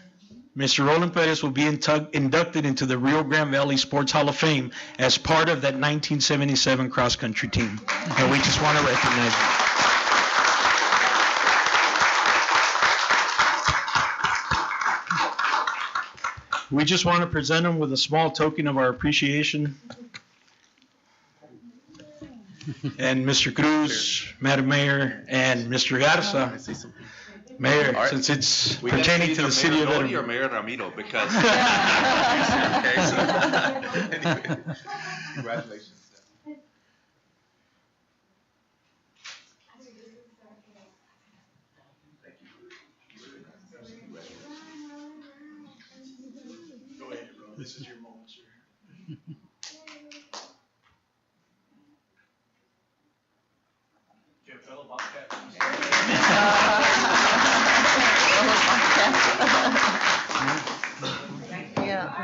Mr. Roland Perez will be inducted into the Rio Grande Valley Sports Hall of Fame as part of that 1977 cross-country team. And we just want to recognize him. We just want to present him with a small token of our appreciation. And Mr. Cruz, Madam Mayor, and Mr. Garza. Mayor, Right. since it's We can pertaining see to either the city Mayor of Lodi or Edinburgh. Mayor Ramiro, because. Okay, so, anyway, congratulations. Go ahead, bro. This is your moment, sir. Okay, fellow Bobcat. Yeah.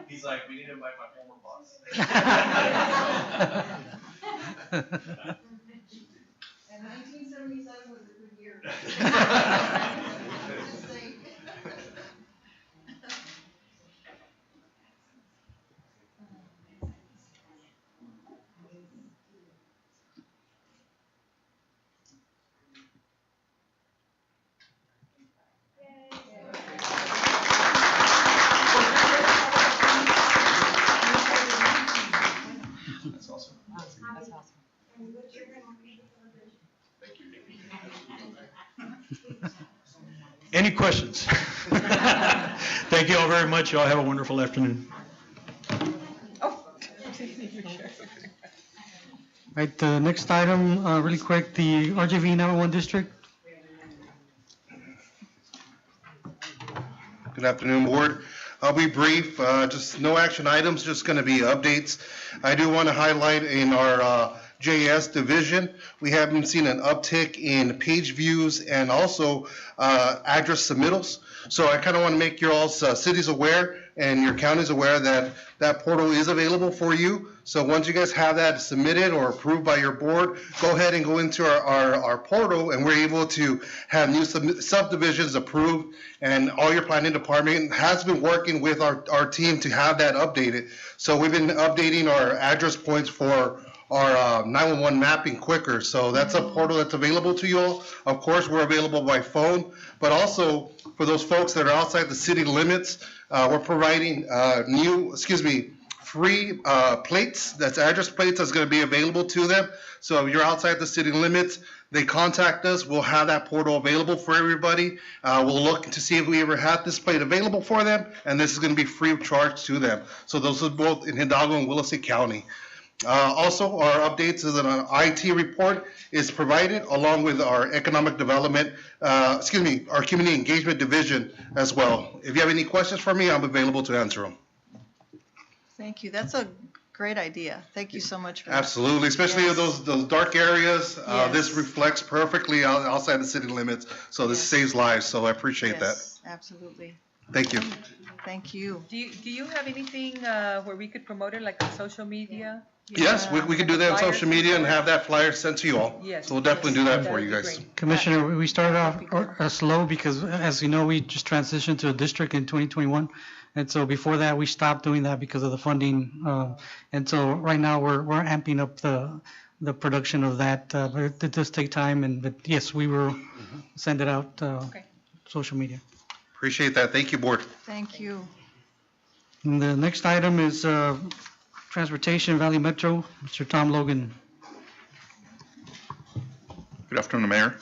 He's like, we need to invite my former boss. And 1977 was a good year. That's awesome. That's awesome. Any questions? Thank you all very much. You all have a wonderful afternoon. Right, the next item, really quick, the RGV 911 district. Good afternoon, Board. I'll be brief, just no action items, just going to be updates. I do want to highlight in our JS division, we have been seeing an uptick in page views and also address submittals. So I kind of want to make your all's cities aware and your counties aware that that portal is available for you. So once you guys have that submitted or approved by your board, go ahead and go into our portal, and we're able to have new subdivisions approved, and all your planning department has been working with our team to have that updated. So we've been updating our address points for our 911 mapping quicker. So that's a portal that's available to you all. Of course, we're available by phone, but also for those folks that are outside the city limits, we're providing free plates, that's address plates that's going to be available to them. So if you're outside the city limits, they contact us, we'll have that portal available for everybody. We'll look to see if we ever have this plate available for them, and this is going to be free of charge to them. So those are both in Hidalgo and Willacy County. Also, our updates is an IT report is provided along with our economic development, our community engagement division as well. If you have any questions for me, I'm available to answer them. Thank you. That's a great idea. Thank you so much for that. Absolutely, especially Yes. those dark areas. Yes. This reflects perfectly outside the city limits, so this saves lives, so I appreciate that. Yes, absolutely. Thank you. Thank you. Do you have anything where we could promote it, like on social media? Yes, we can do that on Flyers social media and have that flyer sent to you all. Yes, So we'll definitely do that that for would you be guys. great. Commissioner, we started off slow because, as you know, we just transitioned to a district in 2021. And so before that, we stopped doing that because of the funding. And so right now, we're amping up the production of that. But it does take time, but yes, we will send it out, social media. Appreciate that. Thank you, Board. Thank you. And the next item is Transportation Valley Metro, Mr. Tom Logan. Good afternoon, Mayor.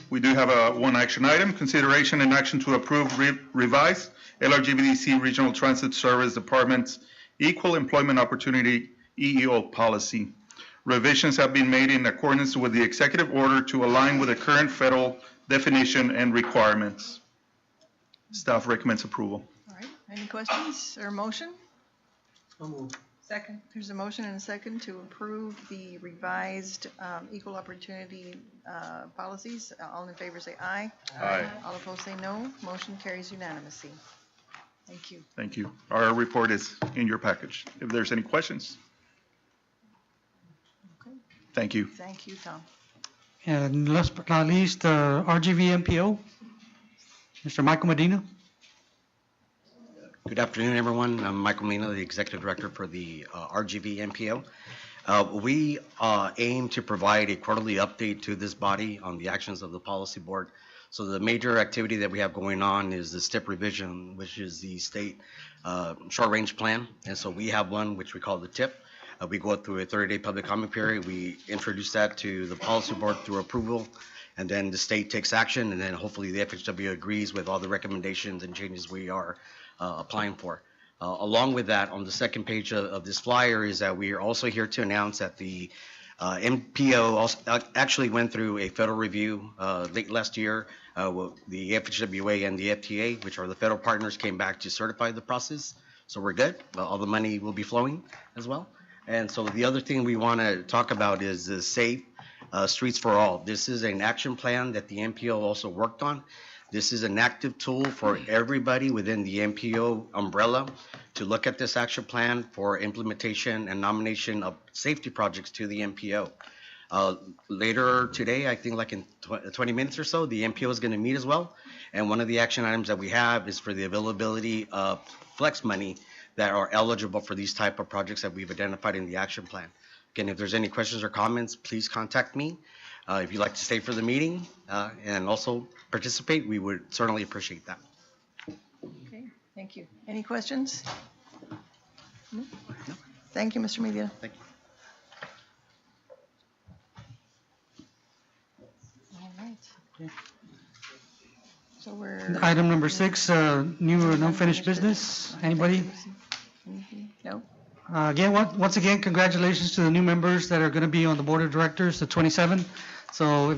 We do have one action item, consideration and action to approve revised LRGVDC Regional Transit Service Department's Equal Employment Opportunity EEO policy. Revisions have been made in accordance with the executive order to align with the current federal definition and requirements. Staff recommends approval. All right. Any questions or motion? Second. There's a motion and a second to approve the revised equal opportunity policies. All in favor say aye. Aye. All opposed say no. Motion carries unanimously. Thank you. Thank you. Our report is in your package. If there's any questions. Okay. Thank you. Thank you, Tom. And last but not least, RGV MPO, Mr. Michael Medina. Good afternoon, everyone. I'm Michael Medina, the Executive Director for the RGV MPO. We aim to provide a quarterly update to this body on the actions of the policy board. So the major activity that we have going on is the STIP revision, which is the state short-range plan. And so we have one which we call the TIP. We go through a 30-day public comment period. We introduce that to the policy board through approval, and then the state takes action, and then hopefully the FHW agrees with all the recommendations and changes we are applying for. Along with that, on the second page of this flyer is that we are also here to announce that the MPO also actually went through a federal review late last year. The FHWA and the FTA, which are the federal partners, came back to certify the process. So we're good. All the money will be flowing as well. And so the other thing we want to talk about is the Safe Streets for All. This is an action plan that the MPO also worked on. This is an active tool for everybody within the MPO umbrella to look at this action plan for implementation and nomination of safety projects to the MPO. Later today, I think like in 20 minutes or so, the MPO is going to meet as well. And one of the action items that we have is for the availability of flex money that are eligible for these type of projects that we've identified in the action plan. Again, if there's any questions or comments, please contact me. If you'd like to stay for the meeting and also participate, we would certainly appreciate that. Okay, thank you. Any questions? No? Thank you, Mr. Medina. Thank you. All right. So we're. Item number 6, new and unfinished business. Anybody? No. Again, once again, congratulations to the new members that are going to be on the board of directors, the 27. So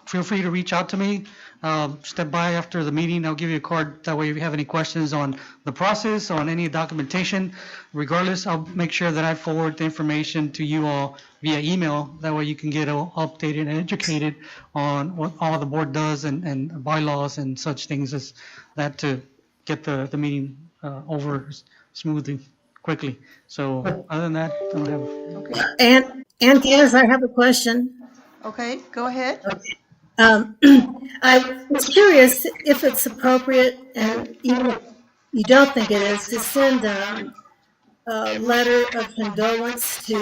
feel free to reach out to me. Step by after the meeting. I'll give you a card. That way, if you have any questions on the process, on any documentation, regardless, I'll make sure that I forward the information to you all via email. That way, you can get all updated and educated on what all the board does and bylaws and such things as that to get the meeting over smoothly, quickly. So other than that, I don't have. And Candace, I have a question. Okay, go ahead. I was curious if it's appropriate, and even if you don't think it is, to send a letter of condolence to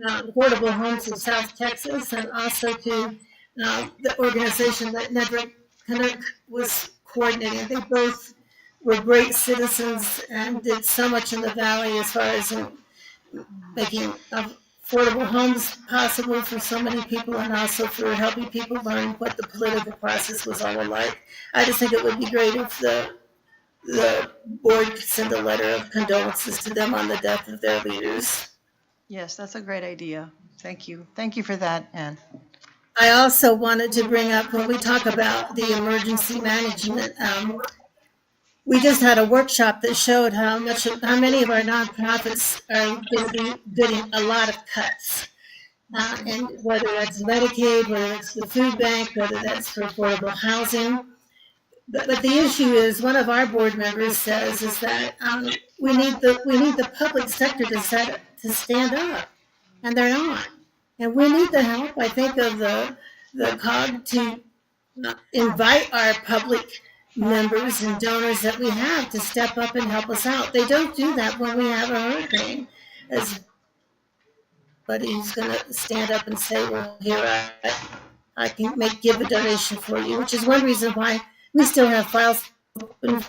Affordable Homes of South Texas and also to the organization that Nedrick Canuck was coordinating. They both were great citizens and did so much in the valley as far as making affordable homes possible for so many people and also for helping people learn what the political process was all like. I just think it would be great if the board could send a letter of condolences to them on the death of their leaders. Yes, that's a great idea. Thank you. Thank you for that, Ann. I also wanted to bring up, when we talk about the emergency management, we just had a workshop that showed how many of our nonprofits are going to be getting a lot of cuts. And whether that's Medicaid, whether it's the food bank, whether that's for affordable housing. But the issue is, one of our board members says is that we need the public sector to stand up, and they're not. And we need the help, I think, of the COG to invite our public members and donors that we have to step up and help us out. They don't do that when we have a hurricane. But he's going to stand up and say, well, here I can give a donation for you, which is one reason why we still have files open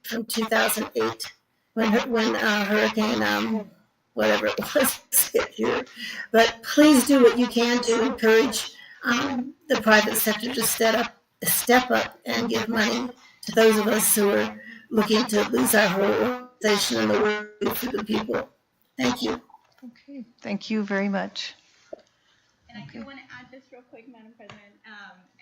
from 2008 when Hurricane, whatever it was, hit here. But please do what you can to encourage the private sector to step up and give money to those of us who are looking to lose our whole organization and the work for the people. Thank you. Okay, thank you very much. And I do want to add just real quick, Madam President,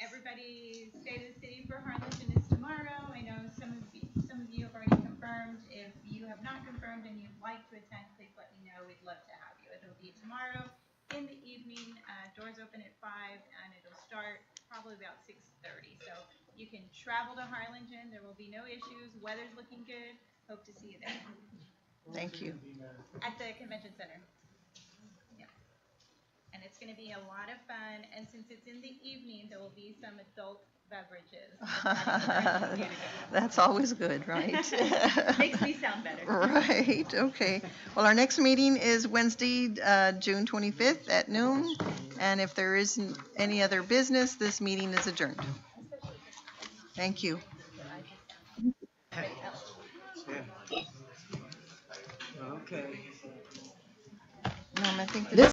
everybody's State of the City for Harlingen is tomorrow. I know some of you have already confirmed. If you have not confirmed and you'd like to attend, please let me know. We'd love to have you. It'll be tomorrow in the evening. Doors open at 5 and it'll start probably about 6:30. So you can travel to Harlingen. There will be no issues. Weather's looking good. Hope to see you there. Thank you. At the convention center. Yeah. And it's going to be a lot of fun. And since it's in the evening, there will be some adult beverages. That's always good, right? Makes me sound better. Right, okay. Well, our next meeting is Wednesday, June 25th at noon. And if there isn't any other business, this meeting is adjourned. Thank you. Okay. I think this